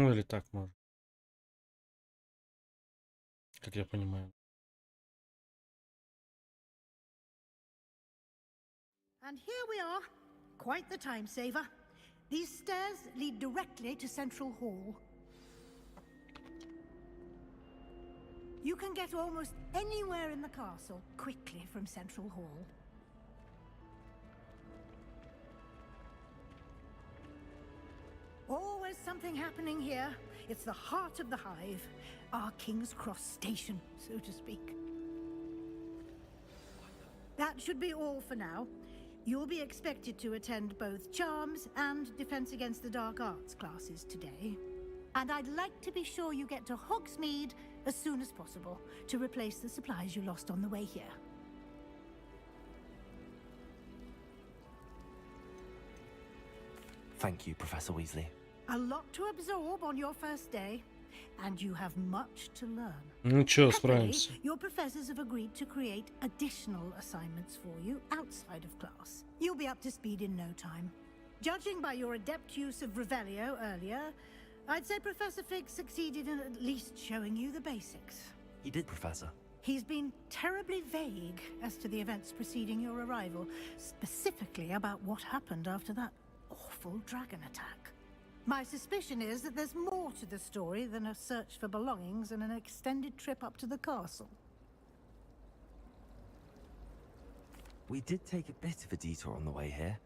Ну или так можно. Как я понимаю. And here we are. Quite the time saver. These stairs lead directly to Central Hall. You can get almost anywhere in the castle quickly from Central Hall. Always something happening here. It's the heart of the hive. Our King's Cross station, so to speak. That should be all for now. You'll be expected to attend both Charms and Defense Against the Dark Arts classes today. And I'd like to be sure you get to Hogsmeade as soon as possible to replace the supplies you lost on the way here. Thank you, Professor Weasley. A lot to absorb on your first day, and you have much to learn. Ну чё, Happily, справимся. your professors have agreed to create additional assignments for you outside of class. You'll be up to speed in no time. Judging by your adept use of Revelio earlier, I'd say Professor Fig succeeded in at least showing you the basics. He did, Professor. He's been terribly vague as to the events preceding your arrival, specifically about what happened after that awful dragon attack. My suspicion is that there's more to the story than a search for belongings and an extended trip up to the castle. We did take a bit of a detour on the way here.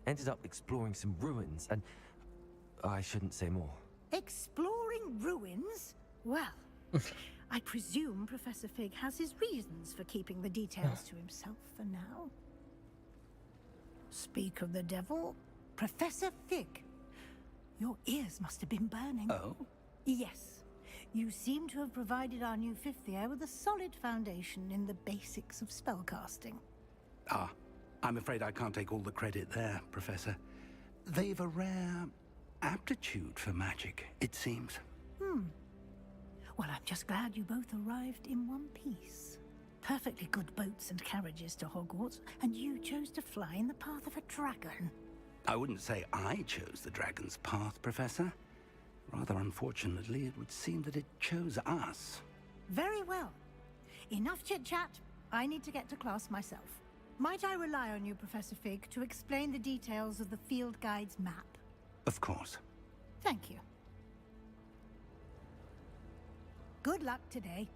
Ended up exploring some ruins and... I shouldn't say more. Exploring ruins? Well, I presume Professor Fig has his reasons for keeping the details to himself for now. Speak of the devil, Professor Fig. Your ears must have been burning. Oh? Yes. You seem to have provided our new fifth year with a solid foundation in the basics of spellcasting. Ah, I'm afraid I can't take all the credit there, Professor. They've a rare aptitude for magic, it seems. Well, I'm just glad you both arrived in one piece. Perfectly good boats and carriages to Hogwarts, and you chose to fly in the path of a dragon. I wouldn't say I chose the dragon's path, Professor. Rather unfortunately, it would seem that it chose us. Very well. Enough chit-chat. I need to get to class myself. Might I rely on you, Professor Fig, to explain the details of the field guide's map? Of course. Thank you. Good luck today.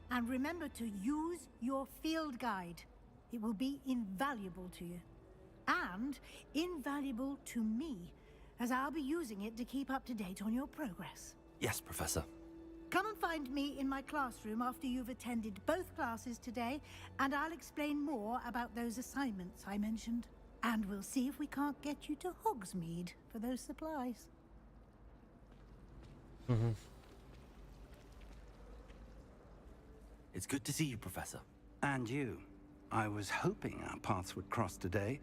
And remember to use your field guide. It will be invaluable to you. And invaluable to me, as I'll be using it to keep up to date on your progress. Yes, Professor. Come and find me in my classroom after you've attended both classes today, and I'll explain more about those assignments I mentioned. And we'll see if we can't get you to Hogsmeade for those supplies. It's good to see you, Professor. And you. I was hoping our paths would cross today,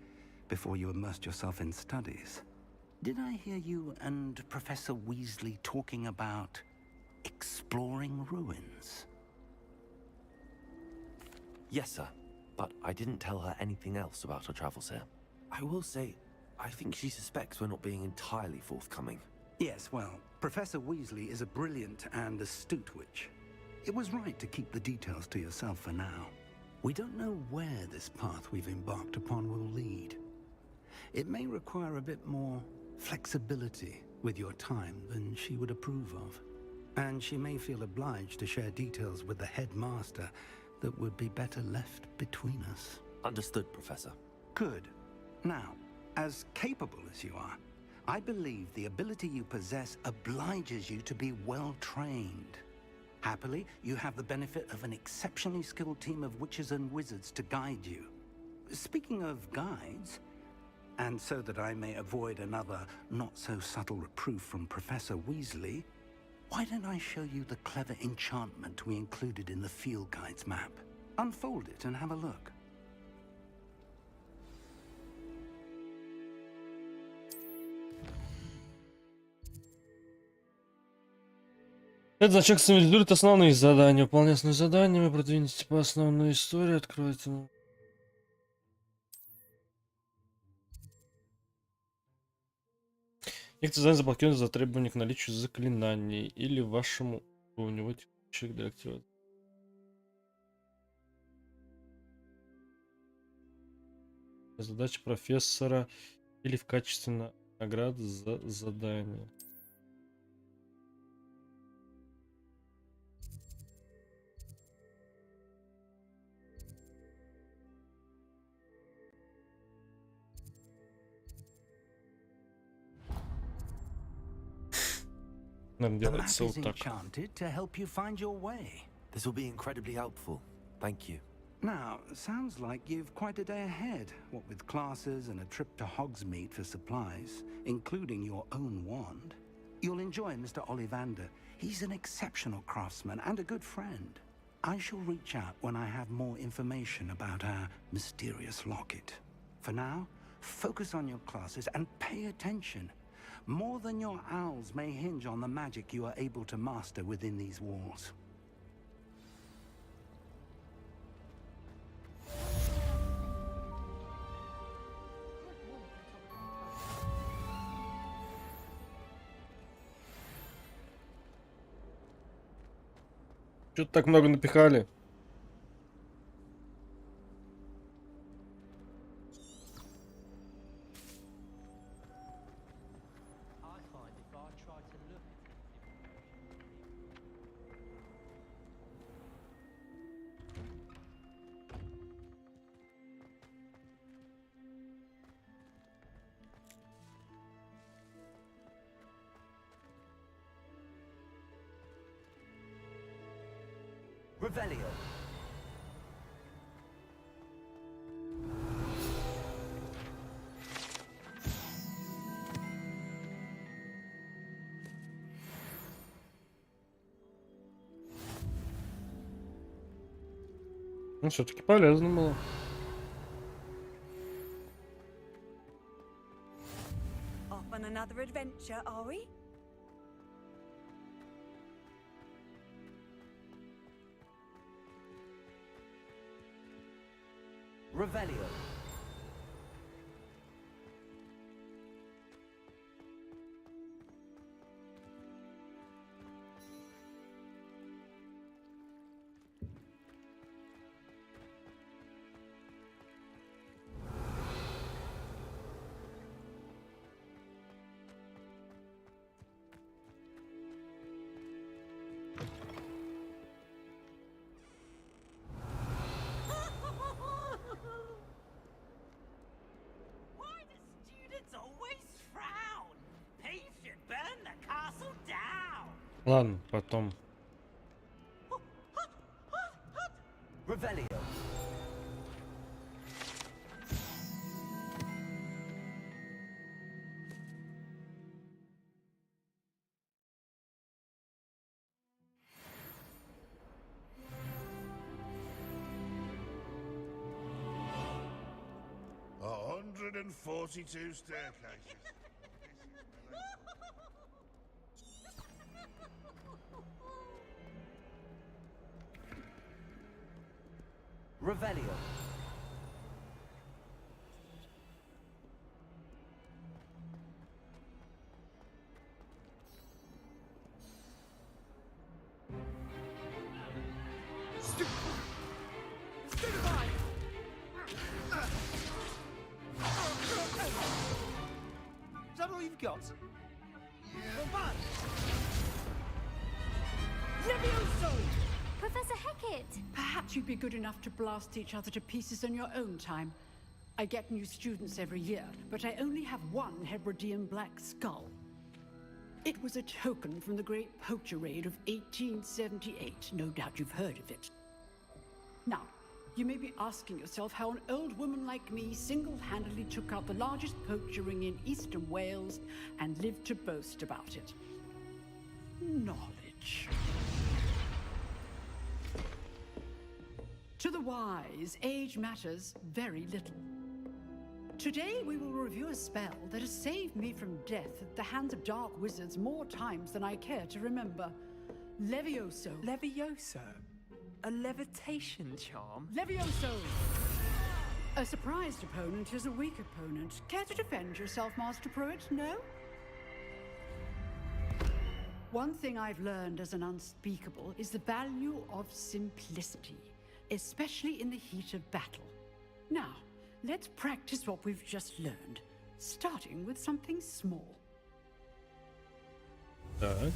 before you immersed yourself in studies. Did I hear you and Professor Weasley talking about exploring ruins? Yes, sir. But I didn't tell her anything else about her travels here. I will say, I think she suspects we're not being entirely forthcoming. Yes, well, Professor Weasley is a brilliant and astute witch. It was right to keep the details to yourself for now. We don't know where this path we've embarked upon will lead. It may require a bit more flexibility with your time than she would approve of. And she may feel obliged to share details with the headmaster that would be better left between us. Understood, Professor. Good. Now, as capable as you are, I believe the ability you possess obliges you to be well trained. Happily, you have the benefit of an exceptionally skilled team of witches and wizards to guide you. Speaking of guides, and so that I may avoid another not-so-subtle reproof from Professor Weasley, why don't I show you the clever enchantment we included in the field guide's map? Unfold it and have a look. Это значок символизирует основные задания. Выполняя основные задания, продвиньтесь по основной истории, откройте. Некоторые задания заблокированы за требования к наличию заклинаний или вашему уровню в этих случаях для активации. Задача профессора или в качестве награды за задание. The map is enchanted to help you find your way. This will be incredibly helpful. Thank you. Now, sounds like you've quite a day ahead, what with classes and a trip to Hogsmeade for supplies, including your own wand. You'll enjoy Mr. Ollivander. He's an exceptional craftsman and a good friend. I shall reach out when I have more information about our mysterious locket. For now, focus on your classes and pay attention. More than your owls may hinge on the magic you are able to master within these walls. Что-то так много напихали. Revelio. Ну, все-таки полезно было. Off on another adventure, are we? Revelio. Ладно, потом. Revelio. $142 staircases. Revelio. Is that all you've got? Levioso! Professor Hecat! Perhaps you'd be good enough to blast each other to pieces in your own time. I get new students every year, but I only have one Hebridean black skull. It was a token from the Great Poacher Raid of 1878. No doubt you've heard of it. Now, you may be asking yourself how an old woman like me single-handedly took out the largest poacher ring in eastern Wales and lived to boast about it. Knowledge. To the wise, age matters very little. Today we will review a spell that has saved me from death at the hands of dark wizards more times than I care to remember. Levioso. Levioso? A levitation charm? Levioso! A surprised opponent is a weak opponent. Care to defend yourself, Master Pruitt? No? One thing I've learned as an unspeakable is the value of simplicity, especially in the heat of battle. Now, let's practice what we've just learned, starting with something small. Так.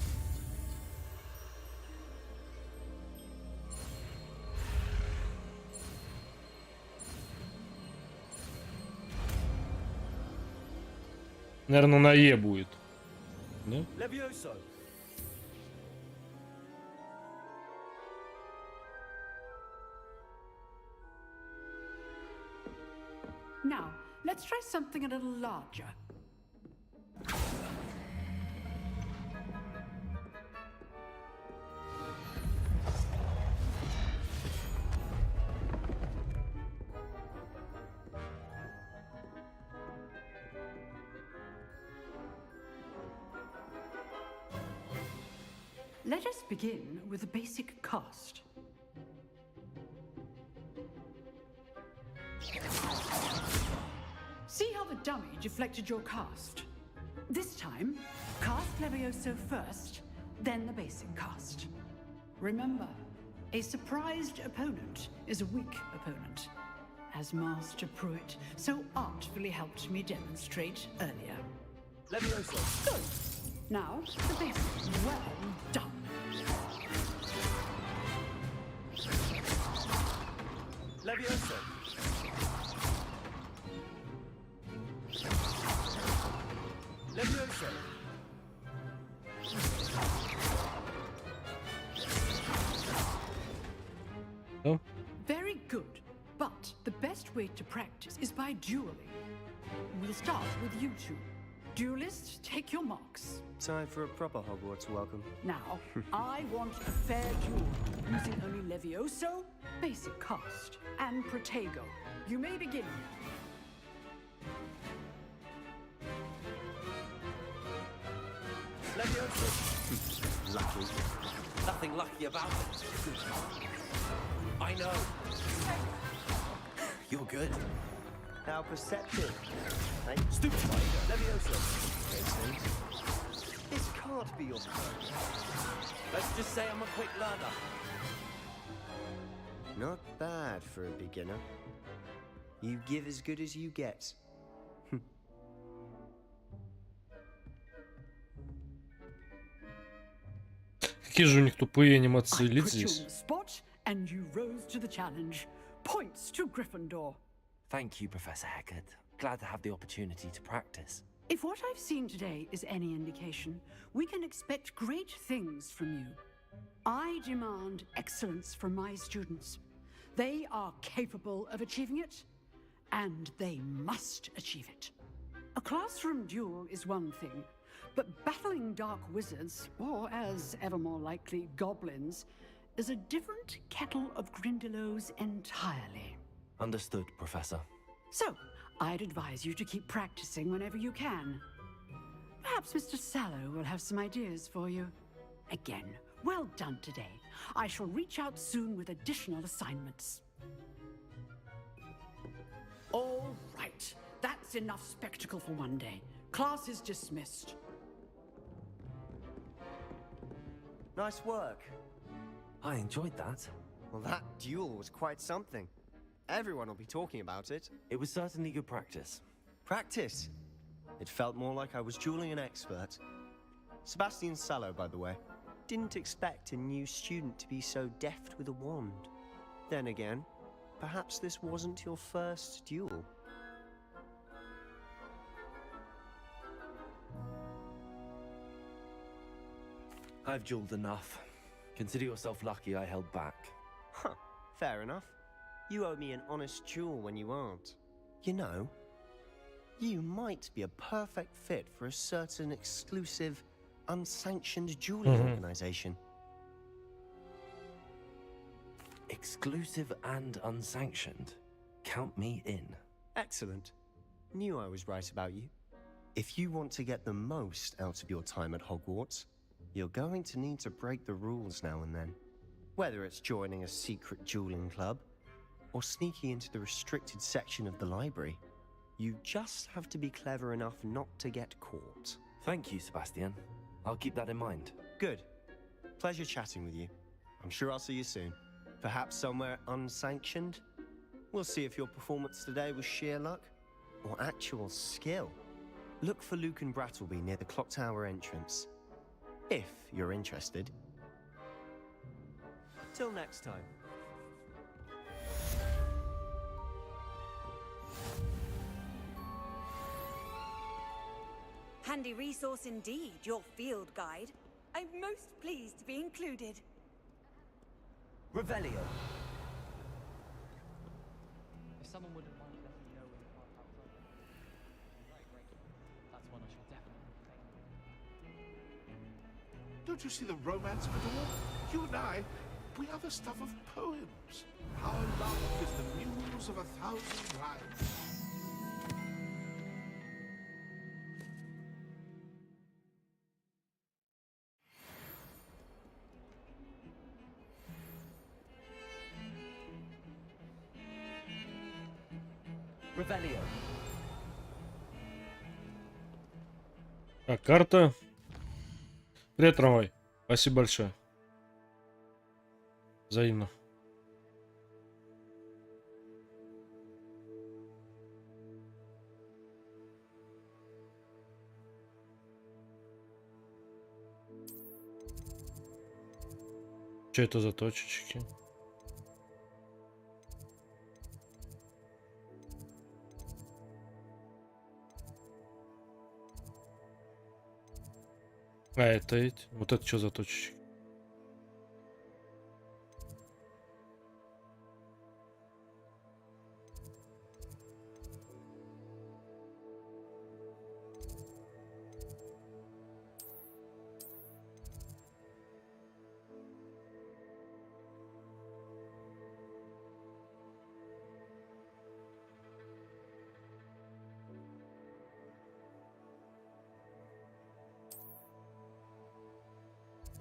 Наверное, на Е будет. Да? Levioso. Now, let's try something a little larger. Let us begin with a basic cast. See how the dummy deflected your cast? This time, cast Levioso first, then the basic cast. Remember, a surprised opponent is a weak opponent, as Master Pruitt so artfully helped me demonstrate earlier. Levioso. Good. Now, the basic. Well done. Levioso. Levioso. Oh. Very good. But the best way to practice is by dueling. We'll start with you two. Duelists, take your marks. Time for a proper Hogwarts welcome. Now, I want a fair duel, using only Levioso, basic cast, and Protego. You may begin. Levioso. Lucky. Nothing lucky about it. I know. You're good. How perceptive. Hey, Stupefied. Levioso. this can't be your first. Let's just say I'm a quick learner. Not bad for a beginner. You give as good as you get. Какие же у них тупые анимации I лиц put you здесь. on the spot, and you rose to the challenge. Points to Gryffindor. Thank you, Professor Hecat. Glad to have the opportunity to practice. If what I've seen today is any indication, we can expect great things from you. I demand excellence from my students. They are capable of achieving it, and they must achieve it. A classroom duel is one thing, but battling dark wizards, or as ever more likely, goblins, is a different kettle of Grindylows entirely. Understood, Professor. So, I'd advise you to keep practicing whenever you can. Perhaps Mr. Sallow will have some ideas for you. Again, well done today. I shall reach out soon with additional assignments. All right, that's enough spectacle for one day. Class is dismissed. Nice work. I enjoyed that. Well, that duel was quite something. Everyone will be talking about it. It was certainly good practice. Practice? It felt more like I was dueling an expert. Sebastian Sallow, by the way. Didn't expect a new student to be so deft with a wand. Then again, perhaps this wasn't your first duel. I've dueled enough. Consider yourself lucky I held back. Huh, fair enough. You owe me an honest duel when you aren't. You know, you might be a perfect fit for a certain exclusive, unsanctioned dueling organization. Exclusive and unsanctioned. Count me in. Excellent. Knew I was right about you. If you want to get the most out of your time at Hogwarts, you're going to need to break the rules now and then. Whether it's joining a secret dueling club, or sneaking into the restricted section of the library, you just have to be clever enough not to get caught. Thank you, Sebastian. I'll keep that in mind. Good. Pleasure chatting with you. I'm sure I'll see you soon. Perhaps somewhere unsanctioned? We'll see if your performance today was sheer luck or actual skill. Look for Luke and Brattleby near the clock tower entrance. If you're interested. Till next time. Handy resource indeed, your field guide. I'm most pleased to be included. Revelio. If someone wouldn't mind letting me know when the park outside, very grateful. That's one I shall definitely take. Don't you see the romance of it all? You and I, we are the stuff of poems. Our love is the muse of 1,000 rhymes. Revelio. Так, карта. Привет, трамвай. Спасибо большое. Взаимно. Что это за точечки? А это ведь? Вот это что за точечки?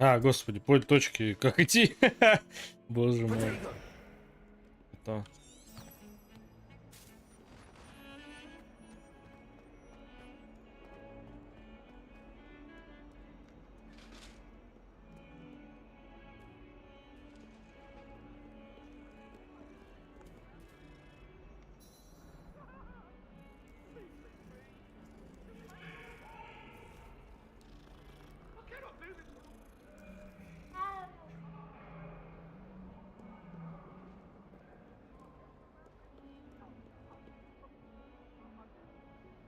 А, господи, поле точки, как идти? Боже мой. Это...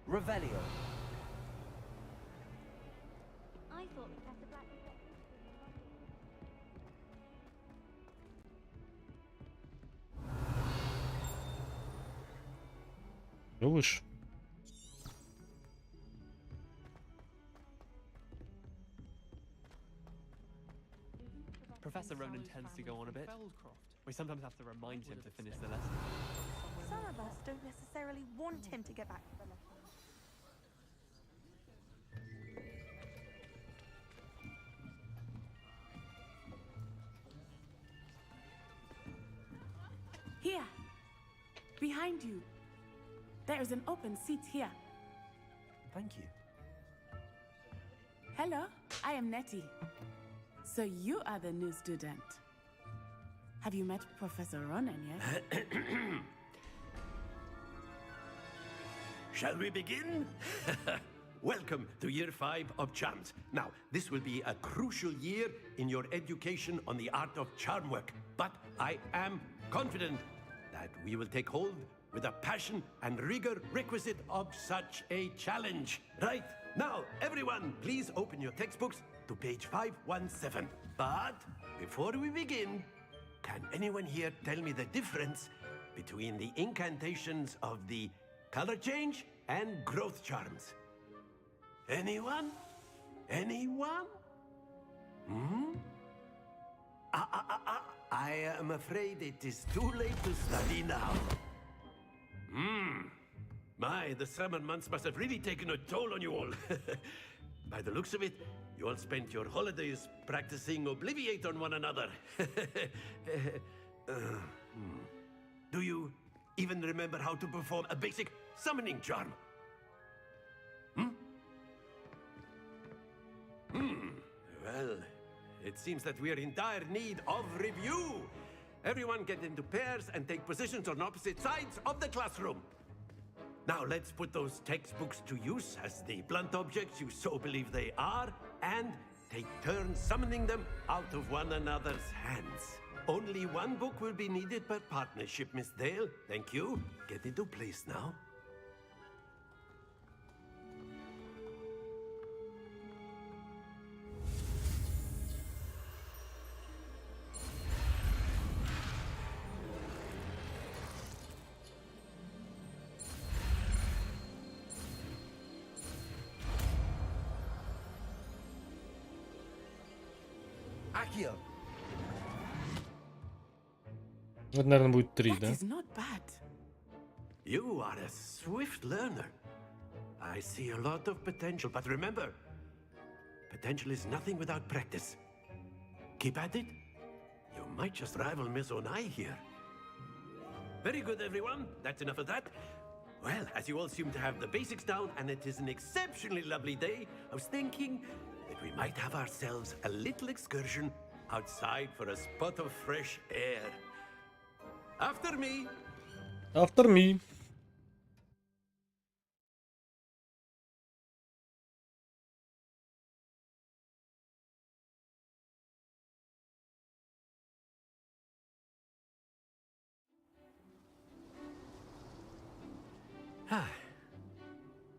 Revelio. I thought Professor Black was Выше. Professor Ronan tends to go on a bit. We sometimes have to remind him to finish the lesson. Some of us don't necessarily want him to get back to the lesson. Here, behind you. There is an open seat here. Thank you. Hello, I am Nettie. So you are the new student. Have you met Professor Ronan yet? Shall we begin? Welcome to year 5 of charms. Now, this will be a crucial year in your education on the art of charm work, but I am confident that we will take hold with the passion and rigor requisite of such a challenge. Right, now, everyone, please open your textbooks to page 517. But before we begin, can anyone here tell me the difference between the incantations of the color change and growth charms? Anyone? Anyone? Hmm? I am afraid it is too late to study now. My, the summer months must have really taken a toll on you all. By the looks of it, you all spent your holidays practicing Obliviate on one another. Do you even remember how to perform a basic summoning charm? Well, it seems that we are in dire need of review. Everyone get into pairs and take positions on opposite sides of the classroom. Now let's put those textbooks to use as the blunt objects you so believe they are, and take turns summoning them out of one another's hands. Only one book will be needed per partnership, Miss Dale. Thank you. Get into place now. Accio. Это, наверное, будет 3, да? It's not bad. You are a swift learner. I see a lot of potential, but remember, potential is nothing without practice. Keep at it. You might just rival Miss Onai here. Very good, everyone. That's enough of that. Well, as you all seem to have the basics down, and it is an exceptionally lovely day, I was thinking that we might have ourselves a little excursion outside for a spot of fresh air. After me. After me.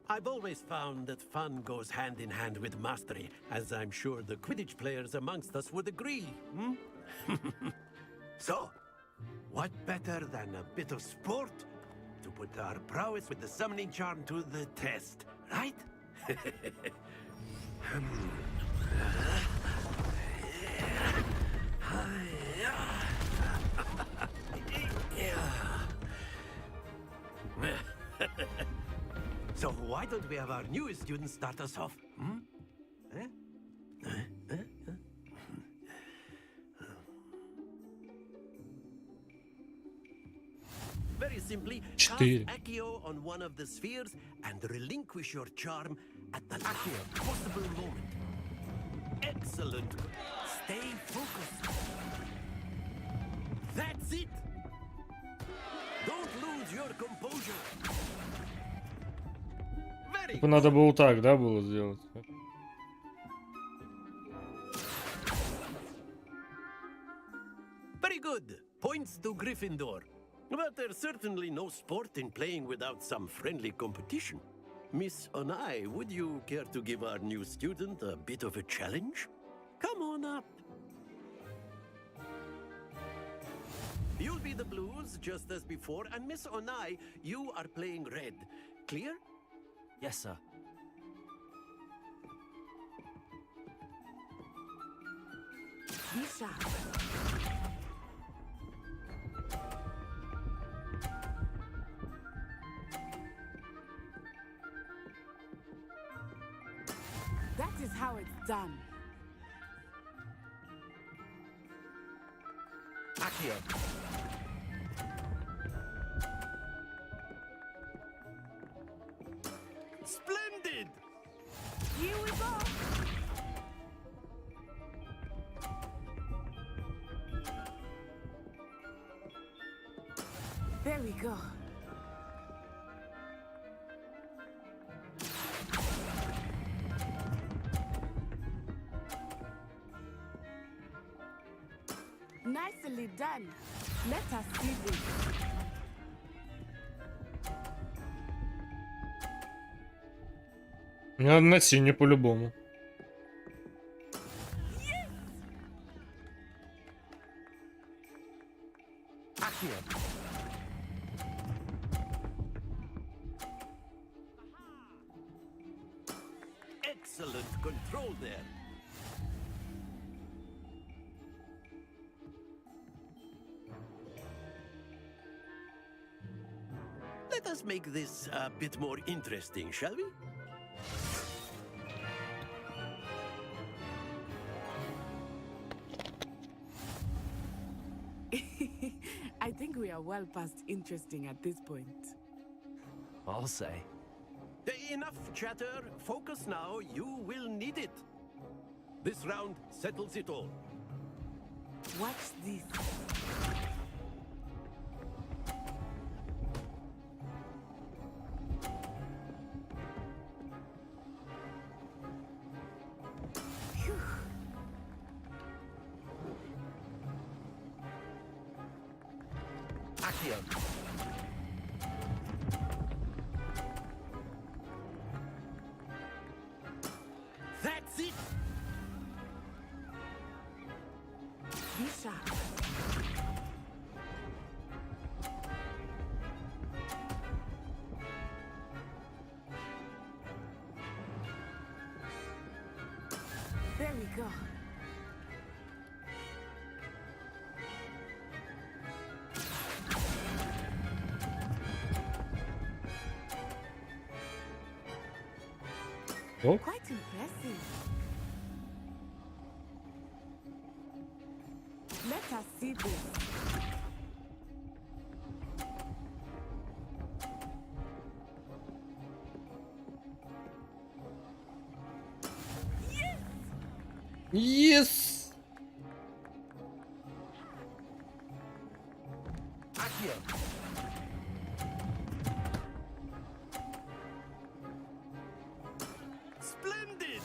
I've always found that fun goes hand in hand with mastery, as I'm sure the Quidditch players amongst us would agree. So, what better than a bit of sport to put our prowess with the summoning charm to the test, right? So why don't we have our newest student start us off? Very simply, cast Accio on one of the spheres and relinquish your charm at the last possible moment. Excellent. Stay focused. That's it. Don't lose your composure. Типа надо было так, да, было сделать? Very good. Points to Gryffindor. But there's certainly no sport in playing without some friendly competition. Miss Onai, would you care to give our new student a bit of a challenge? Come on up. You'll be the blues, just as before, and Miss Onai, you are playing red. Clear? Yes, sir. Lisa. That is how it's done. Accio. Splendid! Here we go. There we go. Nicely done. Let us see this. Мне надо на синий по-любому. Excellent control there. Let us make this a bit more interesting, shall we? I think we are well past interesting at this point. I'll say. Enough chatter. Focus now. You will need it. This round settles it all. Watch this. That's it! Be sharp. There we go. Oh. Quite impressive. Let us see this. Yes! Accio. Splendid!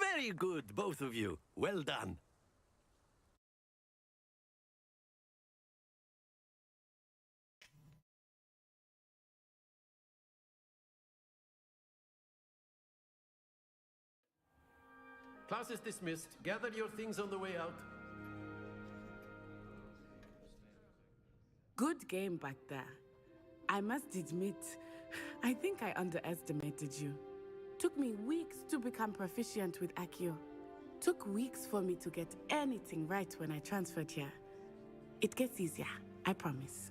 Very good, both of you. Well done. Class is dismissed. Gather your things on the way out. Good game back there. I must admit, I think I underestimated you. Took me weeks to become proficient with Accio. Took weeks for me to get anything right when I transferred here. It gets easier, I promise.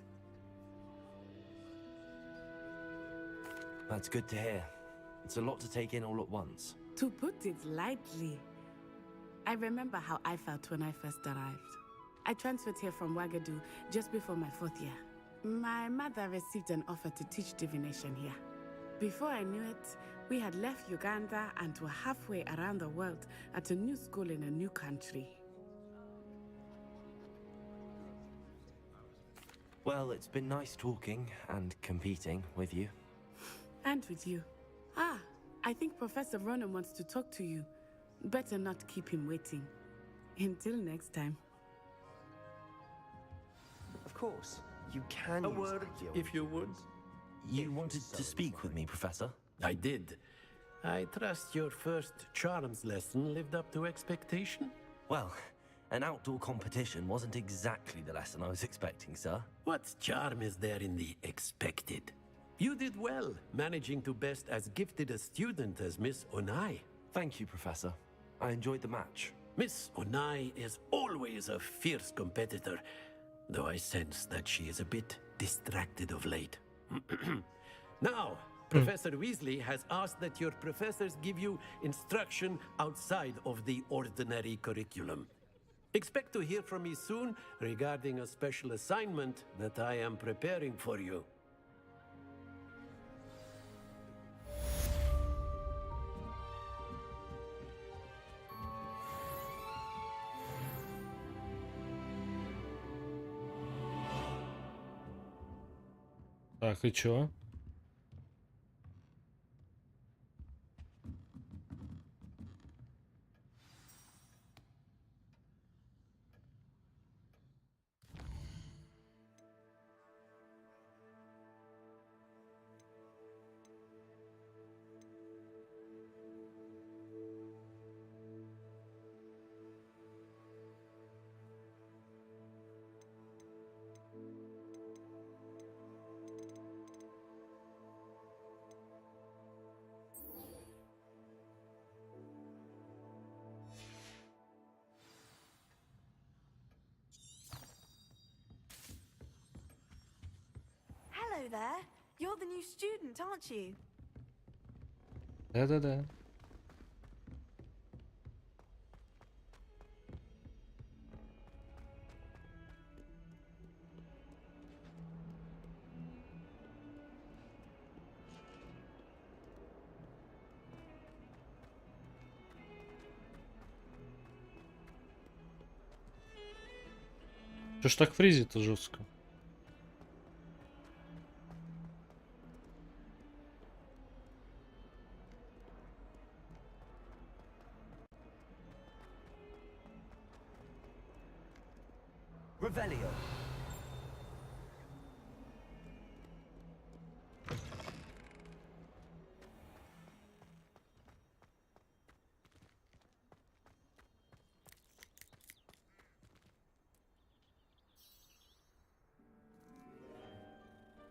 That's good to hear. It's a lot to take in all at once. To put it lightly, I remember how I felt when I first arrived. I transferred here from Wagadu just before my 4th year. My mother received an offer to teach divination here. Before I knew it, we had left Uganda and were halfway around the world at a new school in a new country. Well, it's been nice talking and competing with you. And with you. Ah, I think Professor Ronan wants to talk to you. Better not keep him waiting. Until next time. Of course, you can A use word, Accio. if you would. You wanted to speak with me, Professor? I did. I trust your first charms lesson lived up to expectation? Well, an outdoor competition wasn't exactly the lesson I was expecting, sir. What charm is there in the expected? You did well, managing to best as gifted a student as Miss Onai. Thank you, Professor. I enjoyed the match. Miss Onai is always a fierce competitor, though I sense that she is a bit distracted of late. Now, Professor Weasley has asked that your professors give you instruction outside of the ordinary curriculum. Expect to hear from me soon regarding a special assignment that I am preparing for you. Так, и чё? Hello there. You're the new student, aren't you? Да-да-да. Ты ж так фризит-то жестко. Revelio.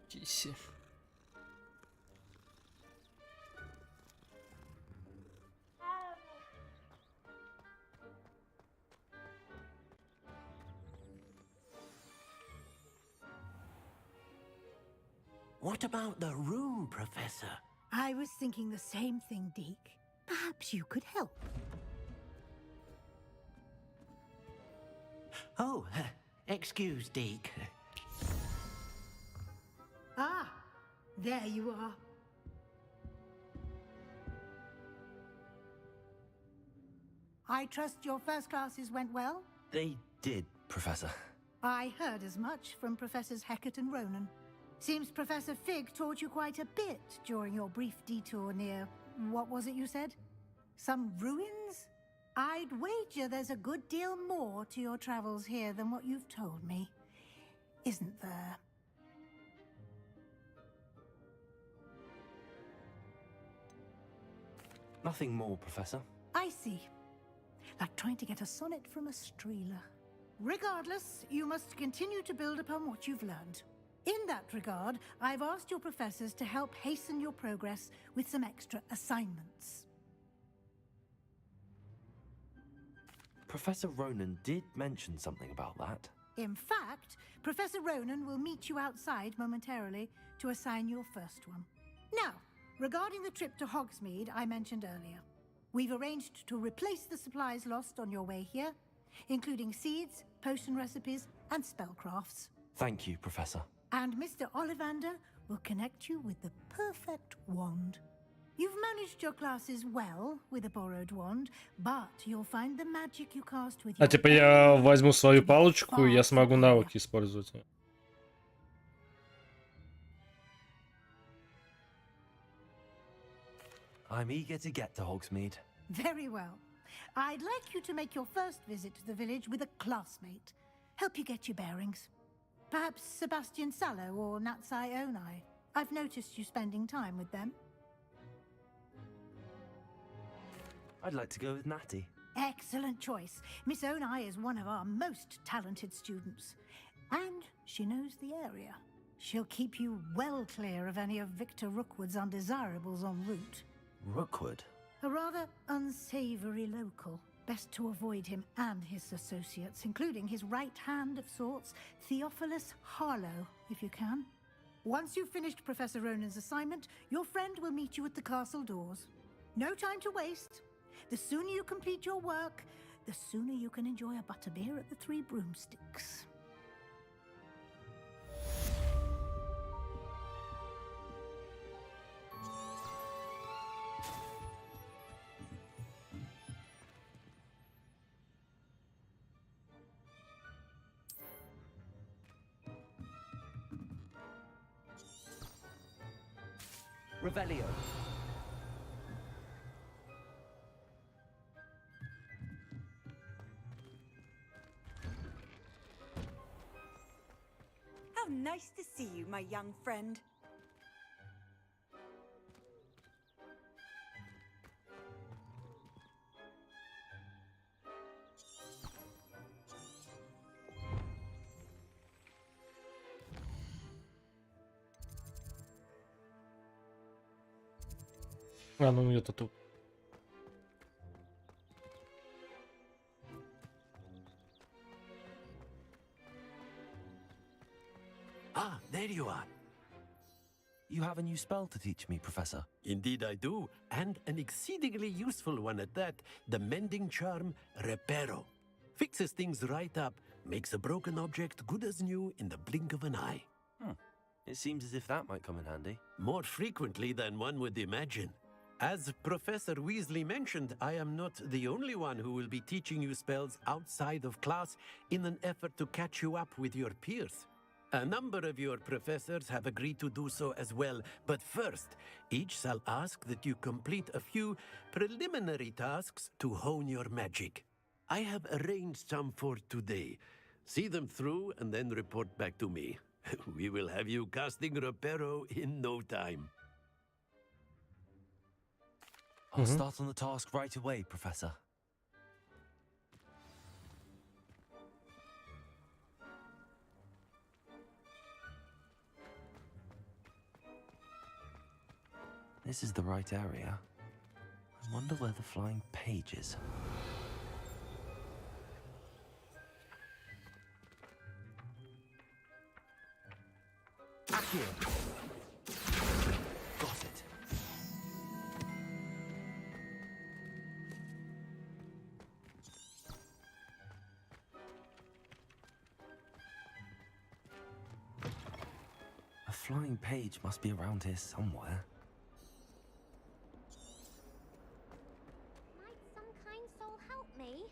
Киси. What about the room, Professor? I was thinking the same thing, Deke. Perhaps you could help. Oh, excuse, Deke. Ah, there you are. I trust your first classes went well? They did, Professor. I heard as much from Professors Hecat and Ronan. Seems Professor Fig taught you quite a bit during your brief detour near... what was it you said? Some ruins? I'd wager there's a good deal more to your travels here than what you've told me. Isn't there? Nothing more, Professor. I see. Like trying to get a sonnet from a streeler. Regardless, you must continue to build upon what you've learned. In that regard, I've asked your professors to help hasten your progress with some extra assignments. Professor Ronan did mention something about that. In fact, Professor Ronan will meet you outside momentarily to assign your first one. Now, regarding the trip to Hogsmeade I mentioned earlier, we've arranged to replace the supplies lost on your way here, including seeds, potion recipes, and spellcrafts. Thank you, Professor. And Mr. Ollivander will connect you with the perfect wand. You've managed your classes well with a borrowed wand, but you'll find the magic you cast with your... типа я возьму свою палочку, и я смогу навыки использовать. I'm eager to get to Hogsmeade. Very well. I'd like you to make your first visit to the village with a classmate. Help you get your bearings. Perhaps Sebastian Sallow or Natsai Onai. I've noticed you spending time with them. I'd like to go with Natty. Excellent choice. Miss Onai is one of our most talented students. And she knows the area. She'll keep you well clear of any of Victor Rookwood's undesirables en route. Rookwood? A rather unsavory local. Best to avoid him and his associates, including his right hand of sorts, Theophilus Harlow, if you can. Once you've finished Professor Ronan's assignment, your friend will meet you at the castle doors. No time to waste. The sooner you complete your work, the sooner you can enjoy a butterbeer at the Three Broomsticks. Revelio. How nice to see you, my young friend. А, ну где-то тут. Ah, there you are. You have a new spell to teach me, Professor. Indeed I do, and an exceedingly useful one at that. The mending charm, Reparo. Fixes things right up, makes a broken object good as new in the blink of an eye. It seems as if that might come in handy. More frequently than one would imagine. As Professor Weasley mentioned, I am not the only one who will be teaching you spells outside of class in an effort to catch you up with your peers. A number of your professors have agreed to do so as well, but first, each shall ask that you complete a few preliminary tasks to hone your magic. I have arranged some for today. See them through and then report back to me. We will have you casting Reparo in no time. I'll start on the task right away, Professor. This is the right area. I wonder where the flying page is. Accio! Got it. A flying page must be around here somewhere. Might some kind soul help me?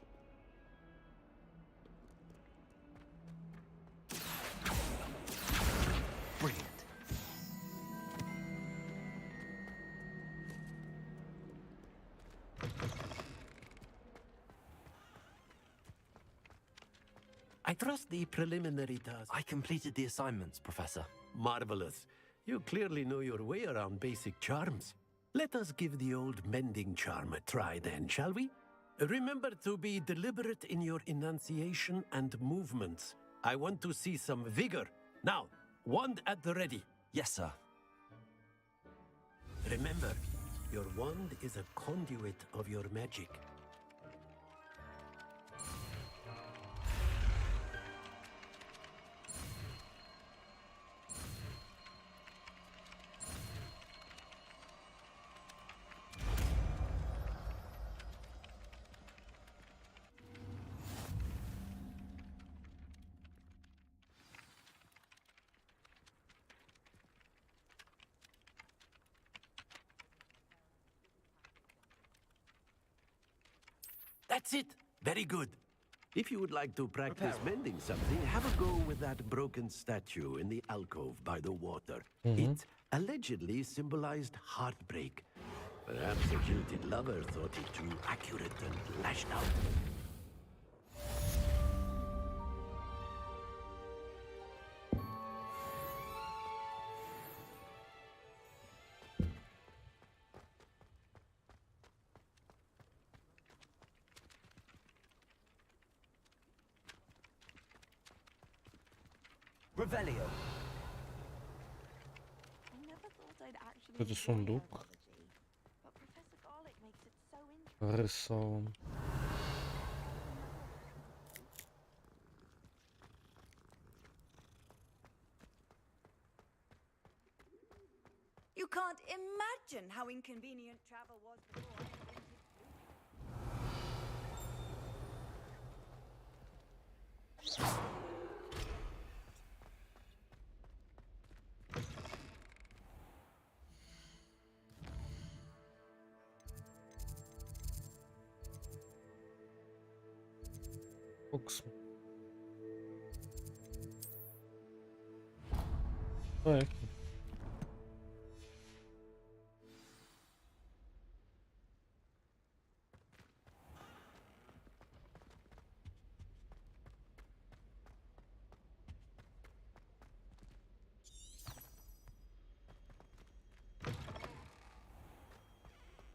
Brilliant. I trust the preliminary task. I completed the assignments, Professor. Marvelous. You clearly know your way around basic charms. Let us give the old mending charm a try then, shall we? Remember to be deliberate in your enunciation and movements. I want to see some vigor. Now, wand at the ready. Yes, sir. Remember, your wand is a conduit of your magic. That's it. Very good. If you would like to practice mending something, have a go with that broken statue in the alcove by the water. It allegedly symbolized heartbreak. Perhaps a jilted lover thought it too accurate and lashed out. Revelio. I never thought I'd actually Это сундук. but Professor Garlick makes it so interesting. Рисован. You can't imagine how inconvenient travel was before I invented Фокс. Так.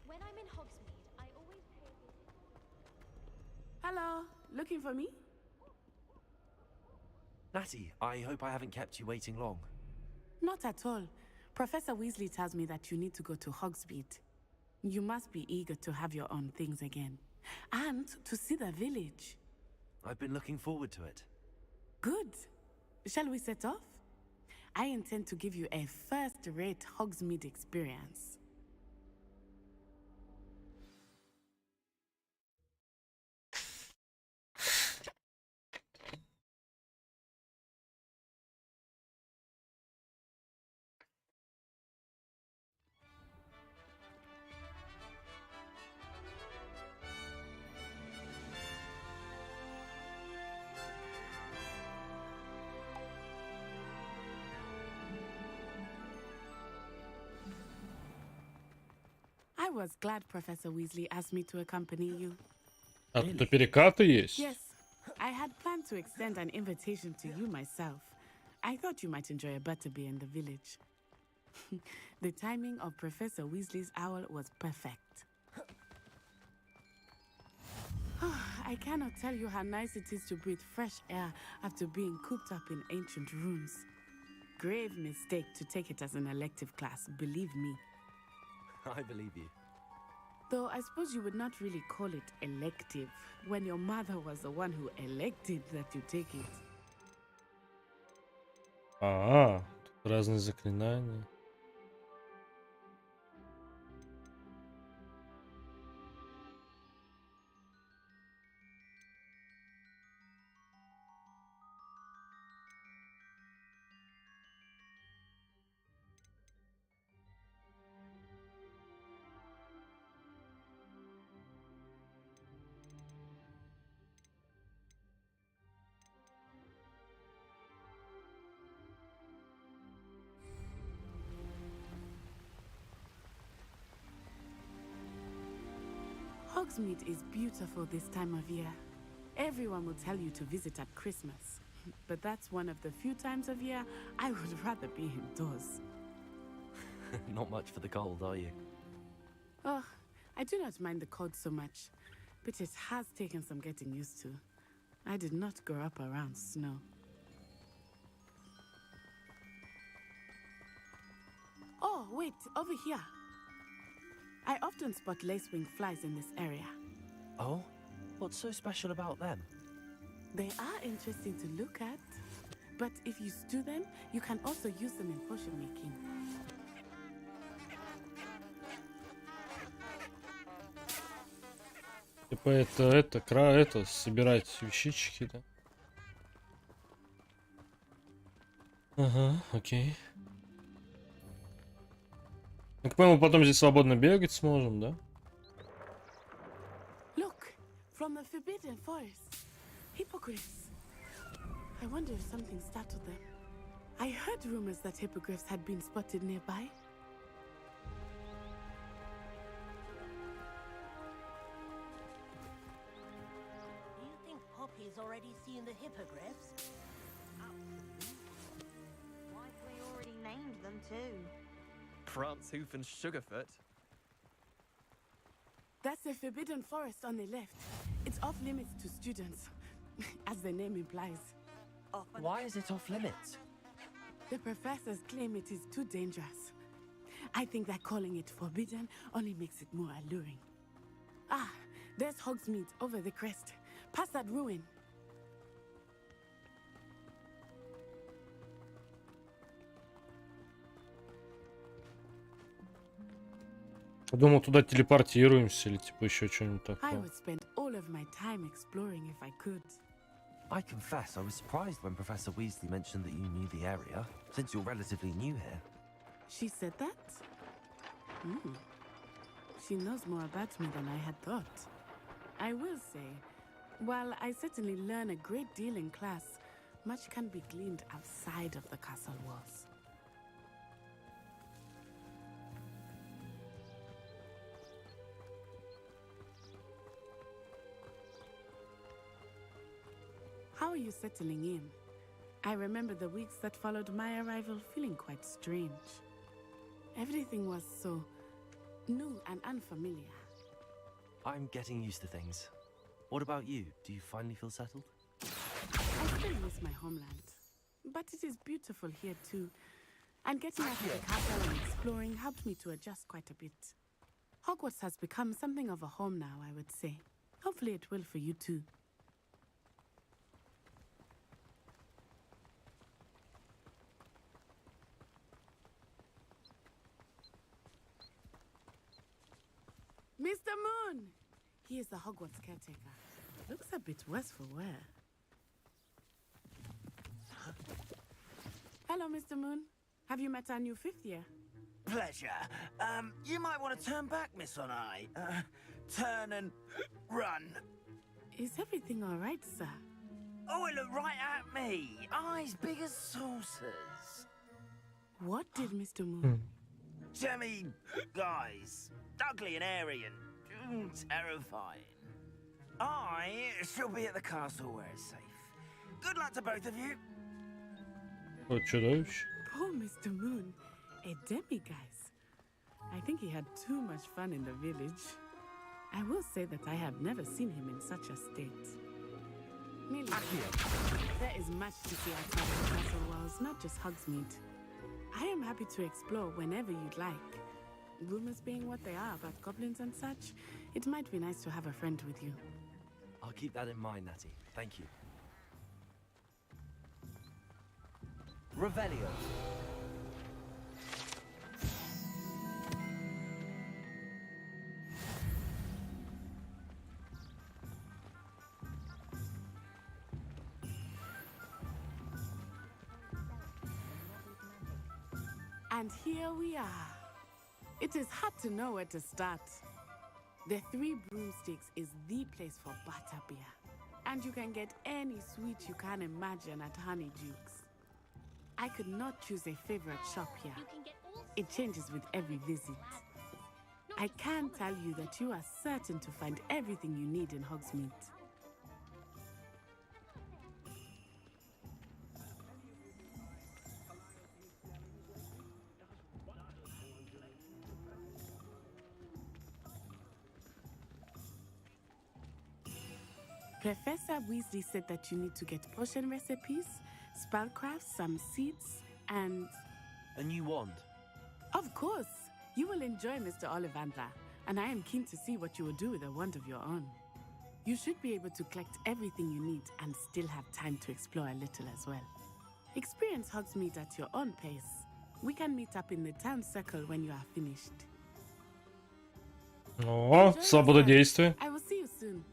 When I'm in Hogsmeade, I always pay a visit. Hello, looking for me? Natty, I hope I haven't kept you waiting long. Not at all. Professor Weasley tells me that you need to go to Hogsmeade. You must be eager to have your own things again. And to see the village. I've been looking forward to it. Good. Shall we set off? I intend to give you a first-rate Hogsmeade experience. was glad Professor Weasley asked me to accompany you. А тут перекаты есть? Yes, I had planned to extend an invitation to you myself. I thought you might enjoy a butterbeer in the village. The timing of Professor Weasley's owl was perfect. I cannot tell you how nice it is to breathe fresh air after being cooped up in ancient rooms. Grave mistake to take it as an elective class, believe me. I believe you. Though I suppose you would not really call it elective when your mother was the one who elected that you take it. А, тут разные заклинания. Hogsmeade is beautiful this time of year. Everyone will tell you to visit at Christmas. But that's one of the few times of year I would rather be indoors. Not much for the cold, are you? Oh, I do not mind the cold so much, but it has taken some getting used to. I did not grow up around snow. Oh, wait, over here. I often spot lacewing flies in this area. Oh? What's so special about them? They are interesting to look at, but if you stew them, you can also use them in potion making. Типа это собирать вещички, да? Ага, окей. Так мы потом здесь свободно бегать сможем, да? Look, from the Forbidden Forest. Hippogriffs. I wonder if something startled them. I heard rumors that hippogriffs had been spotted nearby. Do you think Poppy's already seen the hippogriffs? Absolutely. Why have we already named them too? Prance, Hoof, and Sugarfoot. That's the Forbidden Forest on the left. It's off limits to students, as the name implies. Why is it off limits? The professors claim it is too dangerous. I think that calling it forbidden only makes it more alluring. Ah, there's Hogsmeade over the crest. Past that ruin. Думал, туда телепортируемся или типа еще что-нибудь I такое. would spend all of my time exploring if I could. I confess, I was surprised when Professor Weasley mentioned that you knew the area, since you're relatively new here. She said that? Hmm. She knows more about me than I had thought. I will say, while I certainly learn a great deal in class, much can be gleaned outside of the castle walls. How are you settling in? I remember the weeks that followed my arrival feeling quite strange. Everything was so new and unfamiliar. I'm getting used to things. What about you? Do you finally feel settled? I still miss my homeland, but it is beautiful here too. And getting out of the castle and exploring helped me to adjust quite a bit. Hogwarts has become something of a home now, I would say. Hopefully it will for you too. Mr. Moon! He is the Hogwarts caretaker. Looks a bit worse for wear. Hello, Mr. Moon. Have you met our new fifth year? Pleasure. You might want to turn back, Miss On Eye. Turn and run. Is everything all right, sir? Oh, it looked right at me. Eyes big as saucers. What did Mr. Moon? Jemmy, guys, ugly and airy and terrifying. I shall be at the castle where it's safe. Good luck to both of you. Вот чудовище. Poor Mr. Moon, a demiguise. I think he had too much fun in the village. I will say that I have never seen him in such a state. Merely, there is much to see outside the castle walls, not just Hogsmeade. I am happy to explore whenever you'd like. Rumors being what they are about goblins and such, it might be nice to have a friend with you. I'll keep that in mind, Natty. Thank you. Revelio. And here we are. It is hard to know where to start. The Three Broomsticks is the place for butterbeer. And you can get any sweet you can imagine at Honeydukes. I could not choose a favorite shop here. It changes with every visit. I can tell you that you are certain to find everything you need in Hogsmeade. Professor Weasley said that you need to get potion recipes, spellcrafts, some seeds, and... A new wand? Of course! You will enjoy Mr. Ollivander, and I am keen to see what you will do with a wand of your own. You should be able to collect everything you need and still have time to explore a little as well. Experience Hogsmeade at your own pace. We can meet up in the town circle when you are finished. О, свобода действия. I will see you soon.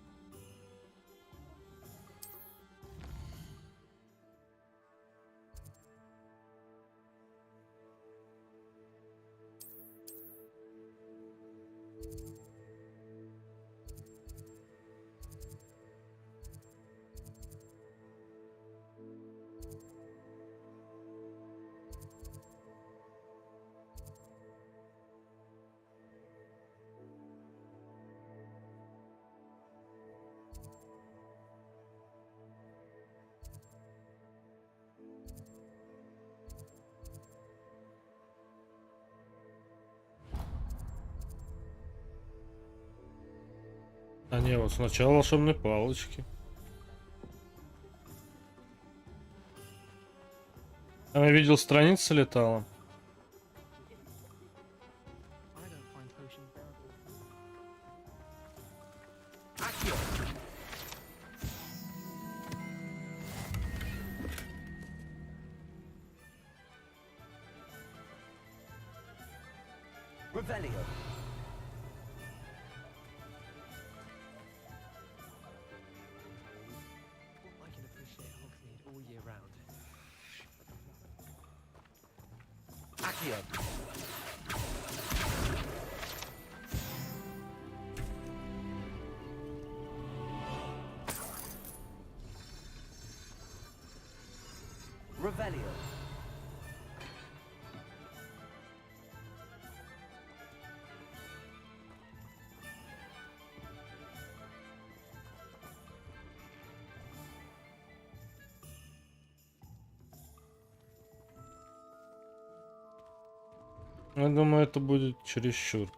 А не, вот сначала волшебные палочки. Там я видел, страница летала. Revelio. I can appreciate Hogsmeade all year round. Accio. Revelio. Я думаю, это будет чересчур.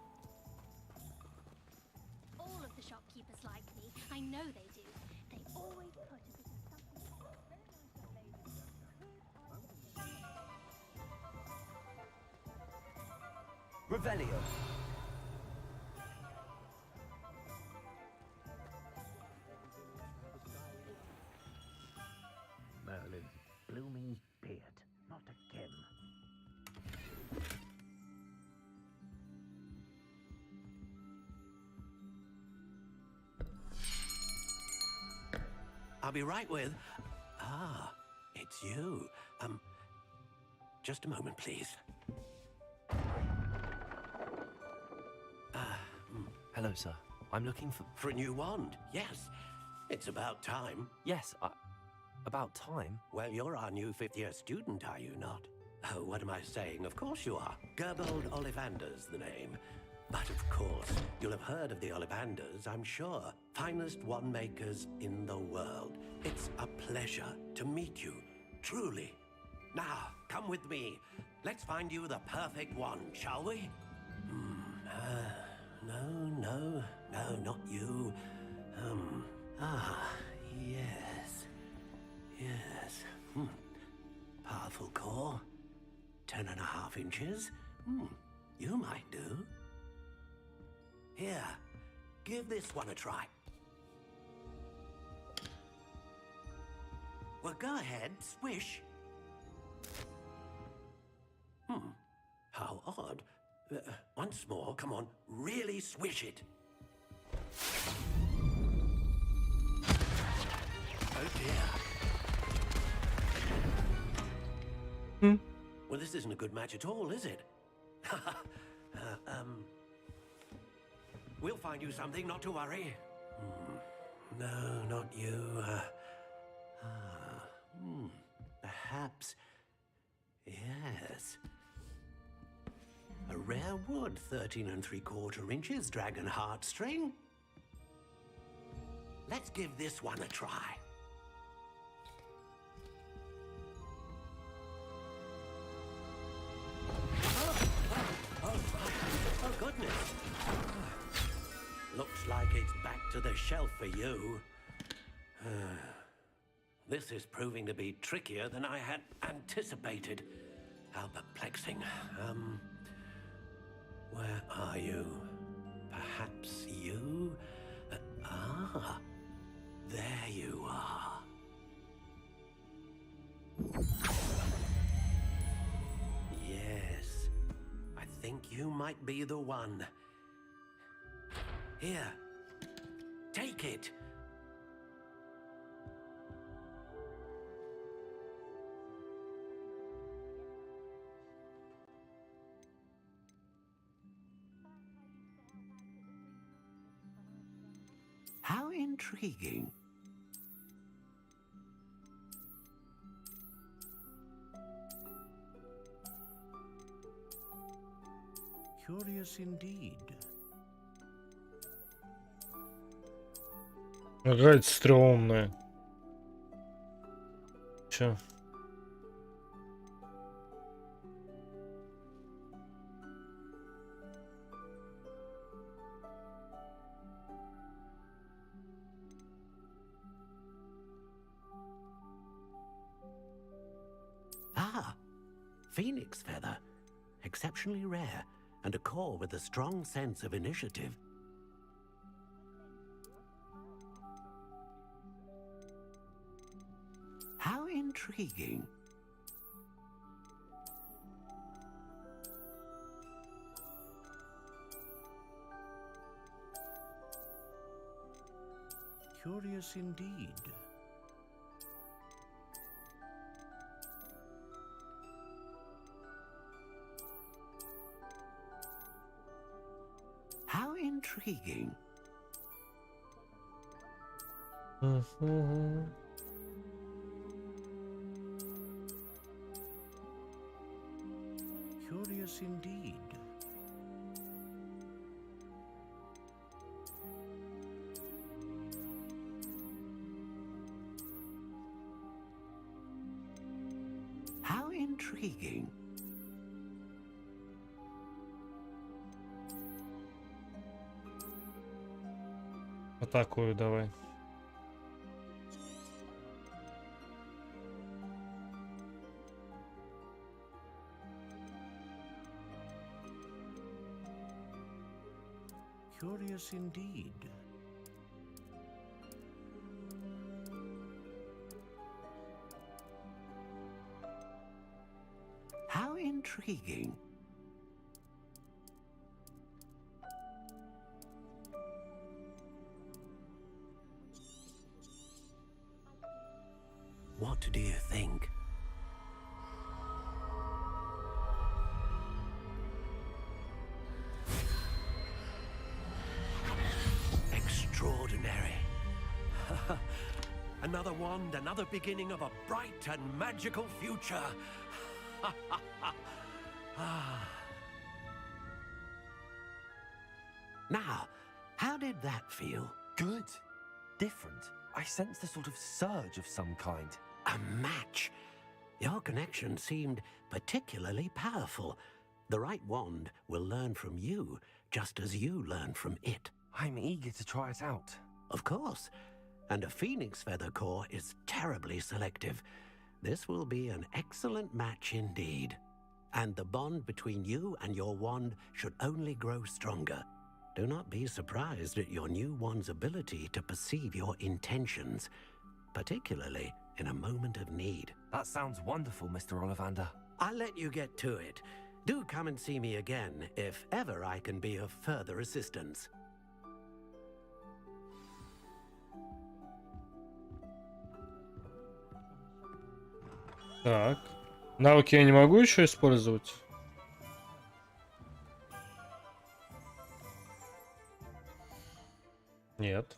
All of the shopkeepers like me. I know they do. They always put a bit of something. Revelio. Merlin, blooming beard, not again. I'll be right with... Ah, it's you. Just a moment, please. Hello, sir. I'm looking for... For a new wand, yes. It's about time. Yes, about time? Well, you're our new fifth-year student, are you not? Oh, what am I saying? Of course you are. Gerbold Ollivander's the name. But of course, you'll have heard of the Ollivanders, I'm sure. Finest wand makers in the world. It's a pleasure to meet you, truly. Now, come with me. Let's find you the perfect wand, shall we? No, not you. Yes. Powerful core. 10.5 inches. You might do. Here, give this one a try. Well, go ahead, swish. How odd. Once more, come on, really swish it. Oh dear. Well, this isn't a good match at all, is it? We'll find you something, not to worry. No, not you. Perhaps. Yes. A rare wood, 13 3/4 inches, dragon heartstring. Let's give this one a try. Oh goodness. Looks like it's back to the shelf for you. This is proving to be trickier than I had anticipated. How perplexing. Where are you? Perhaps you? There you are. Yes, I think you might be the one. Here, take it. How intriguing. Curious indeed. Какая-то стрёмная. Чё? Phoenix feather. Exceptionally rare, and a core with a strong sense of initiative. How intriguing. Curious indeed. How intriguing. Curious indeed. How intriguing. Атакую давай. Curious indeed. How intriguing. What do you think? Extraordinary. Another wand, another beginning of a bright and magical future. Now, how did that feel? Good. Different. I sensed a sort of surge of some kind. A match. Your connection seemed particularly powerful. The right wand will learn from you, just as you learn from it. I'm eager to try it out. Of course. And a phoenix feather core is terribly selective. This will be an excellent match indeed. And the bond between you and your wand should only grow stronger. Do not be surprised at your new wand's ability to perceive your intentions, particularly in a moment of need. That sounds wonderful, Mr. Ollivander. I'll let you get to it. Do come and see me again if ever I can be of further assistance. Так. Навыки я не могу еще использовать. Нет.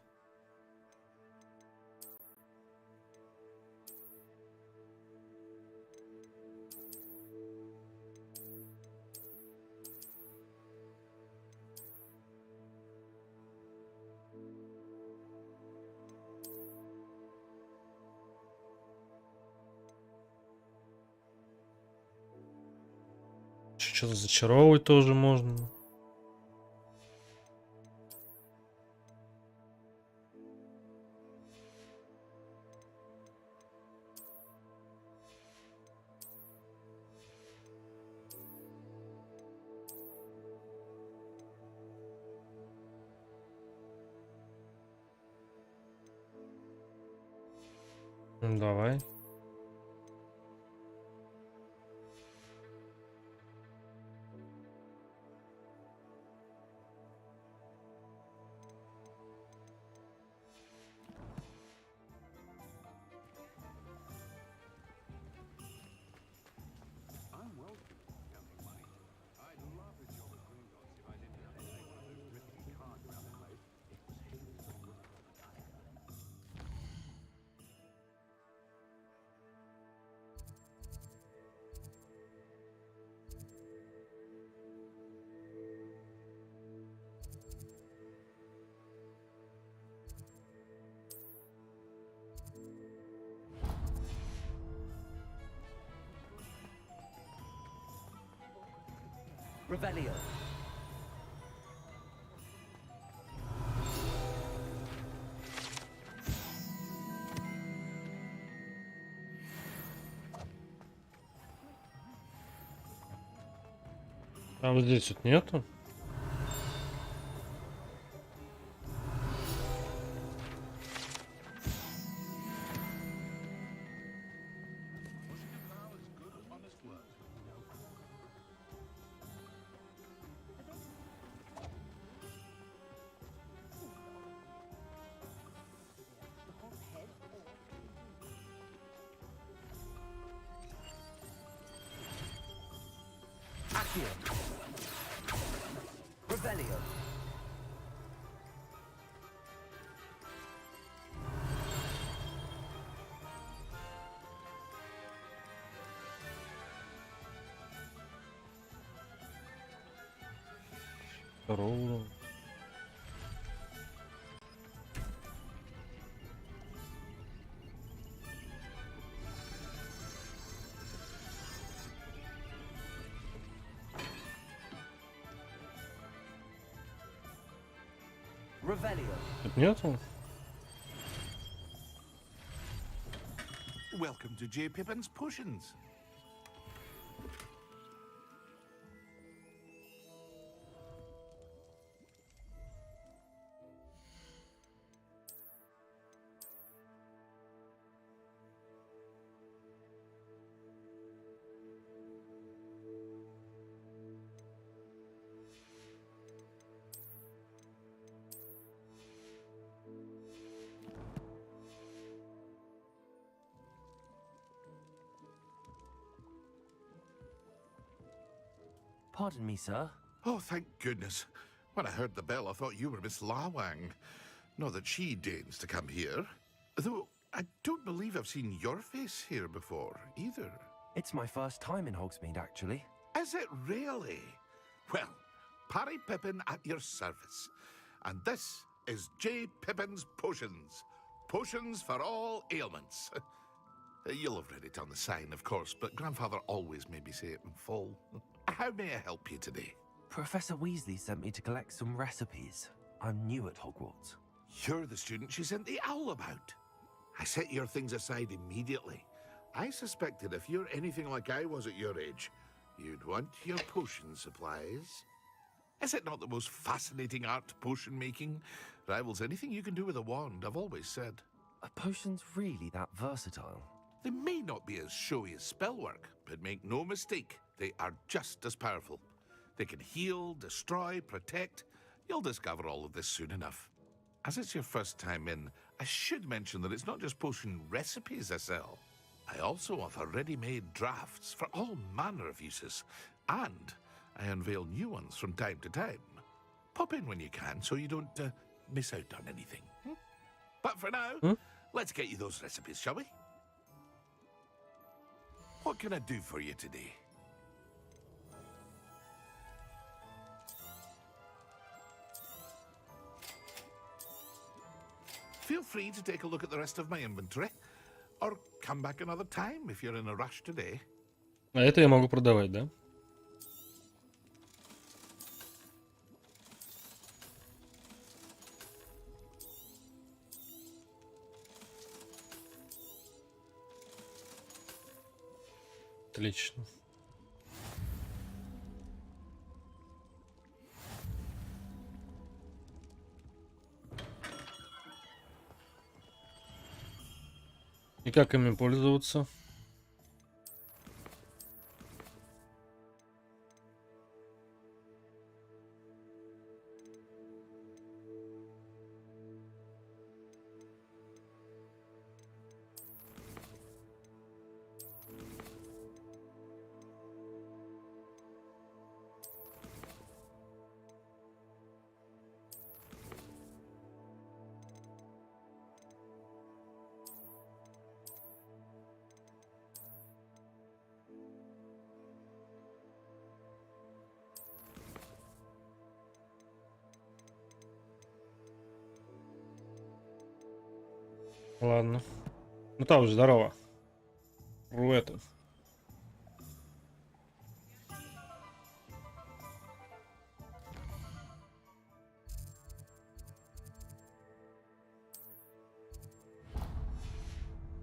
Что-то зачаровывать тоже можно. Ну, давай. Revelio. А вот здесь вот нету. Revelio. Здорово. Revelio. Тут нету? Welcome to J. Pippin's Potions. Pardon me, sir. Oh, thank goodness. When I heard the bell, I thought you were Miss Lawang. Not that she deigns to come here. Though I don't believe I've seen your face here before, either. It's my first time in Hogsmeade, actually. Is it really? Well, Parry Pippin at your service. And this is J. Pippin's Potions. Potions for all ailments. You'll have read it on the sign, of course, but Grandfather always made me say it in full. How may I help you today? Professor Weasley sent me to collect some recipes. I'm new at Hogwarts. You're the student she sent the owl about. I set your things aside immediately. I suspected if you're anything like I was at your age, you'd want your potion supplies. Is it not the most fascinating art, potion making? Rivals anything you can do with a wand, I've always said. Are potions really that versatile? They may not be as showy as spellwork, but make no mistake, they are just as powerful. They can heal, destroy, protect. You'll discover all of this soon enough. As it's your first time in, I should mention that it's not just potion recipes I sell. I also offer ready-made drafts for all manner of uses, and I unveil new ones from time to time. Pop in when you can so you don't miss out on anything. But for now, let's get you those recipes, shall we? What can I do for you today? Feel free to take a look at the rest of my inventory, or come back another time if you're in a rush today. А это я могу продавать, да? Отлично. И как ими пользоваться? Ладно. Ну там же, здорово. Это.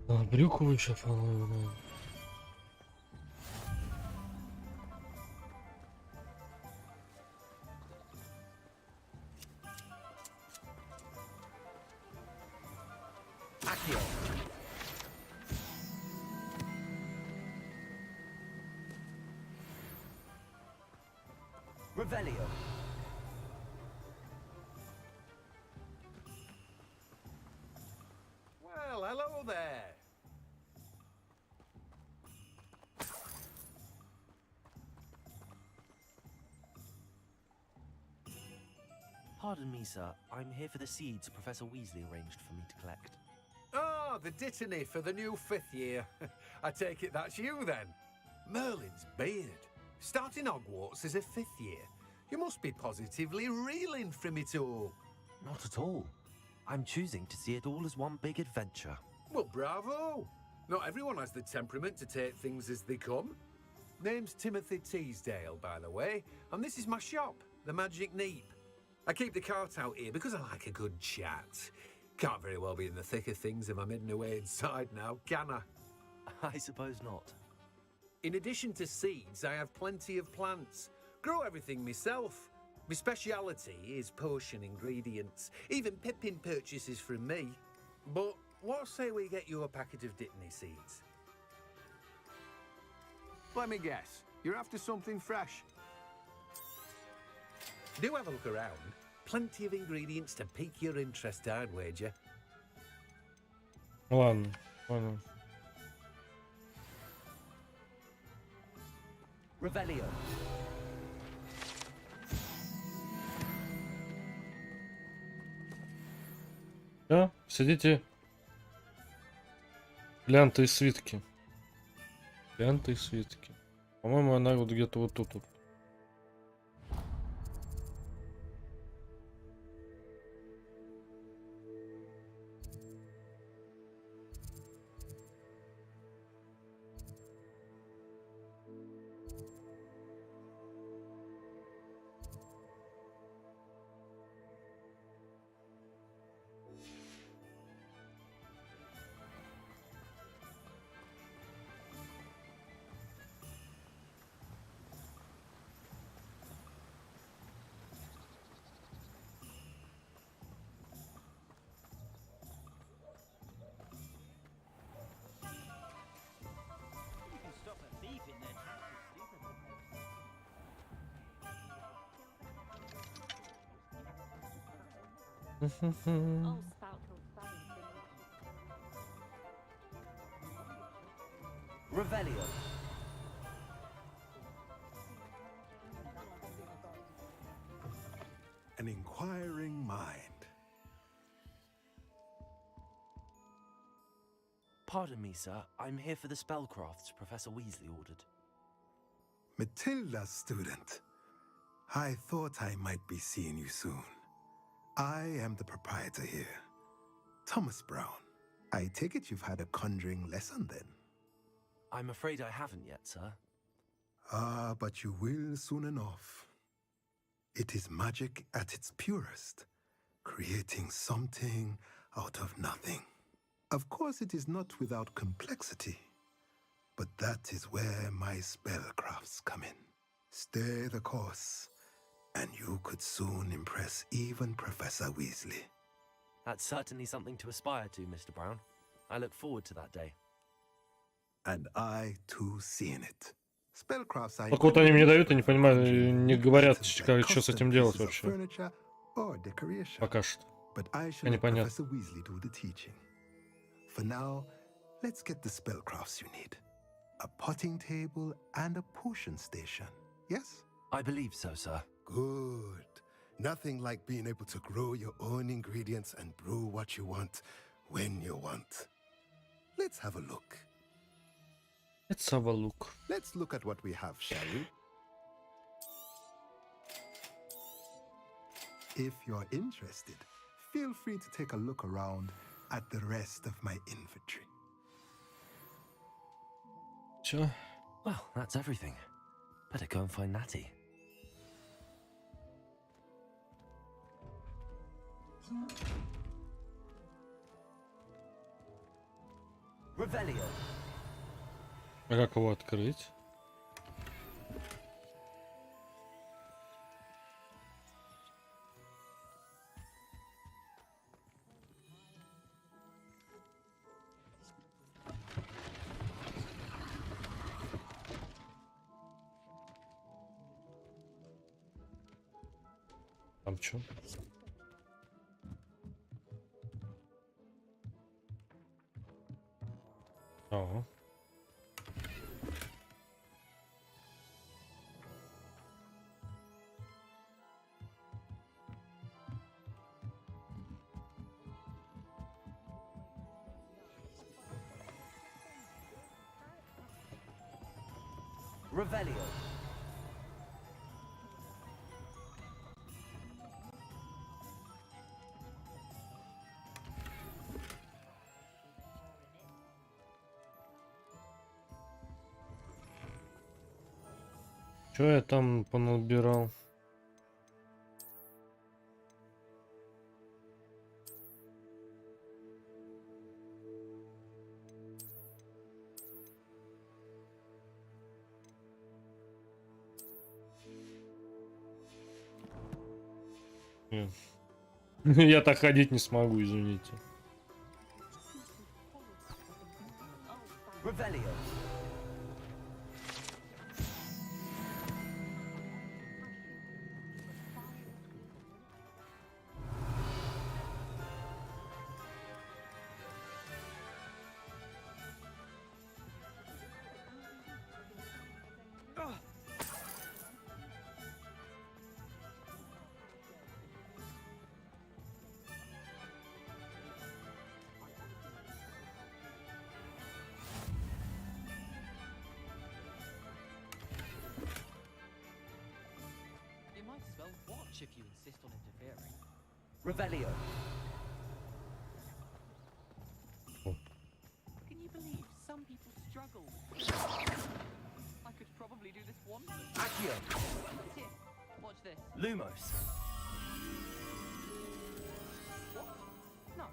А, брюку еще, по-моему. Revelio. Well, hello there. Pardon me, sir. I'm here for the seeds Professor Weasley arranged for me to collect. Oh, the dittany for the new 5th year. I take it that's you then. Merlin's beard. Starting Hogwarts as a 5th year. You must be positively reeling from it all. Not at all. I'm choosing to see it all as one big adventure. Well, bravo. Not everyone has the temperament to take things as they come. Name's Timothy Teasdale, by the way, and this is my shop, the Magic Neep. I keep the cart out here because I like a good chat. Can't very well be in the thick of things if I'm hidden away inside now, can I? I suppose not. In addition to seeds, I have plenty of plants. Grow everything myself. My speciality is potion ingredients. Even Pippin purchases from me. But what say we get you a packet of Dittany seeds? Let me guess. You're after something fresh. Do have a look around. Plenty of ingredients to pique your interest, I'd wager. Ладно, понял. Revelio. Да, сидите. Гляньте свитки. Ленты и свитки. По-моему, она вот где-то вот тут. Revelio. An inquiring mind. Pardon me, sir. I'm here for the spellcrafts Professor Weasley ordered. Matilda, student. I thought I might be seeing you soon. I am the proprietor here, Thomas Brown. I take it you've had a conjuring lesson then? I'm afraid I haven't yet, sir. Ah, but you will soon enough. It is magic at its purest, creating something out of nothing. Of course, it is not without complexity, but that is where my spellcrafts come in. Stay the course, and you could soon impress even Professor Weasley. That's certainly something to aspire to, Mr. Brown. I look forward to that day. And I too seeing it. Spellcrafts are Так вот они мне дают, и не понимаю, не говорят, что с этим делать вообще. Пока что. But I shall let Professor Weasley do the teaching. For now, let's get the spellcrafts you need. A potting table and a potion station, yes? I believe so, sir. Good. Nothing like being able to grow your own ingredients and brew what you want when you want. Let's have a look. Let's have a look. Let's look at what we have, shall we? If you're interested, feel free to take a look around at the rest of my inventory. Sure. Well, that's everything. Better go and find Natty. Revelio. А как его открыть? Там чё? Ага. Revelio. Что я там понабирал? Я так ходить не смогу, извините. Revelio. much if you insist on interfering. Revelio. Can you believe some people struggle? I could probably do this one. Accio. Here, watch this. Lumos. What? No.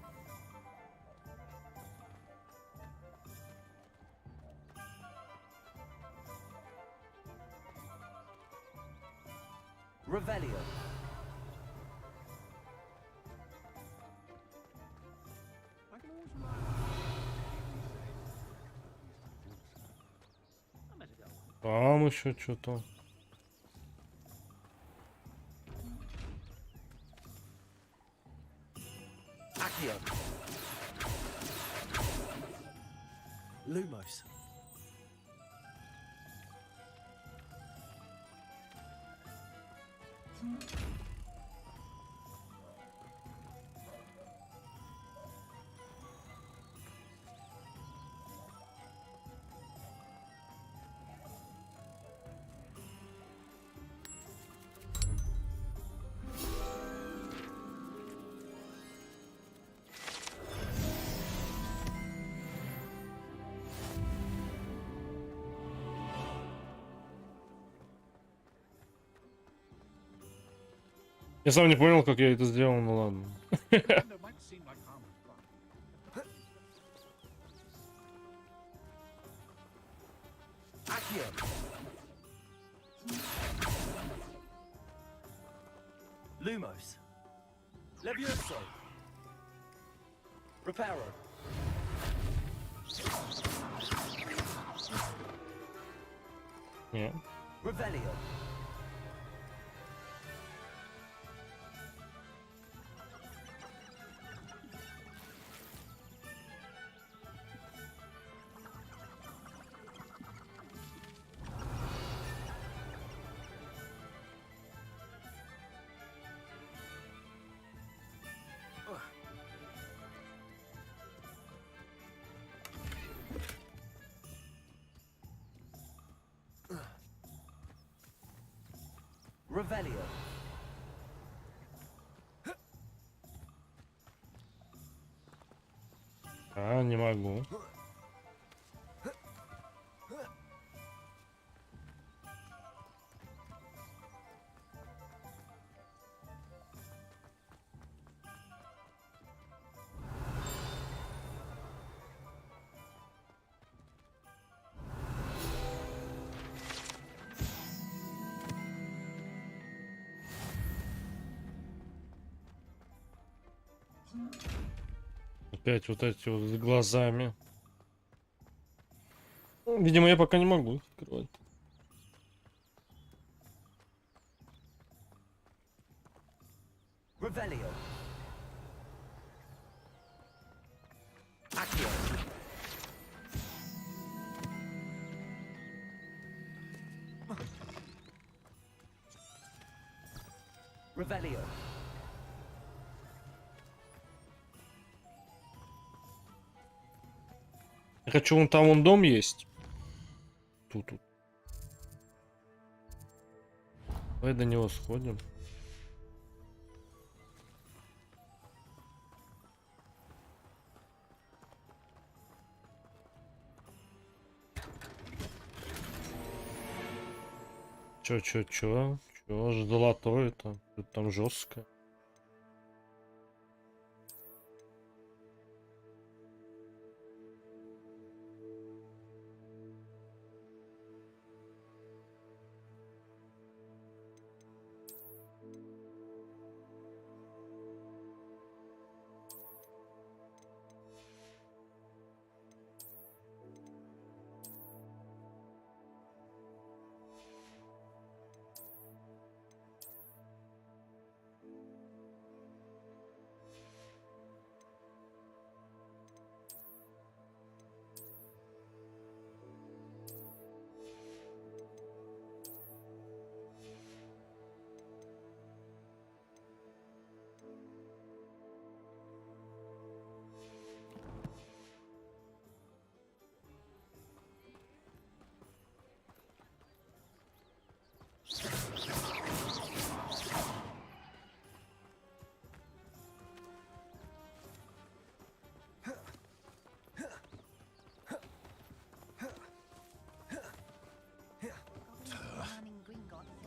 Revelio. I can always rely on I better go. Там еще что-то. Accio. Lumos. Я сам не понял, как я это сделал, ну ладно. It might seem like harmless fun. Accio. Lumos. Levioso. Reparo. Нет. Revelio. Revelio. А, не могу. Опять вот эти вот с глазами. Видимо, я пока не могу их открывать. Revelio. Accio. Revelio. Я хочу, вон там вон дом есть. Тут. Давай до него сходим. Чё? Золотое там. Что-то там жестко.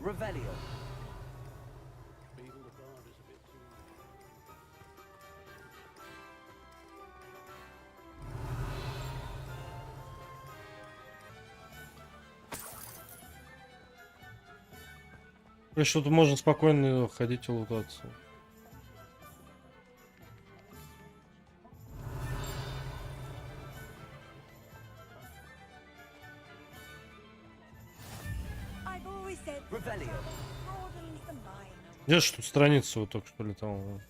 Revelio. И что тут можно спокойно ходить и лутаться. I've always said Revelio. broadens the mind. Где же тут страница вот только что летала?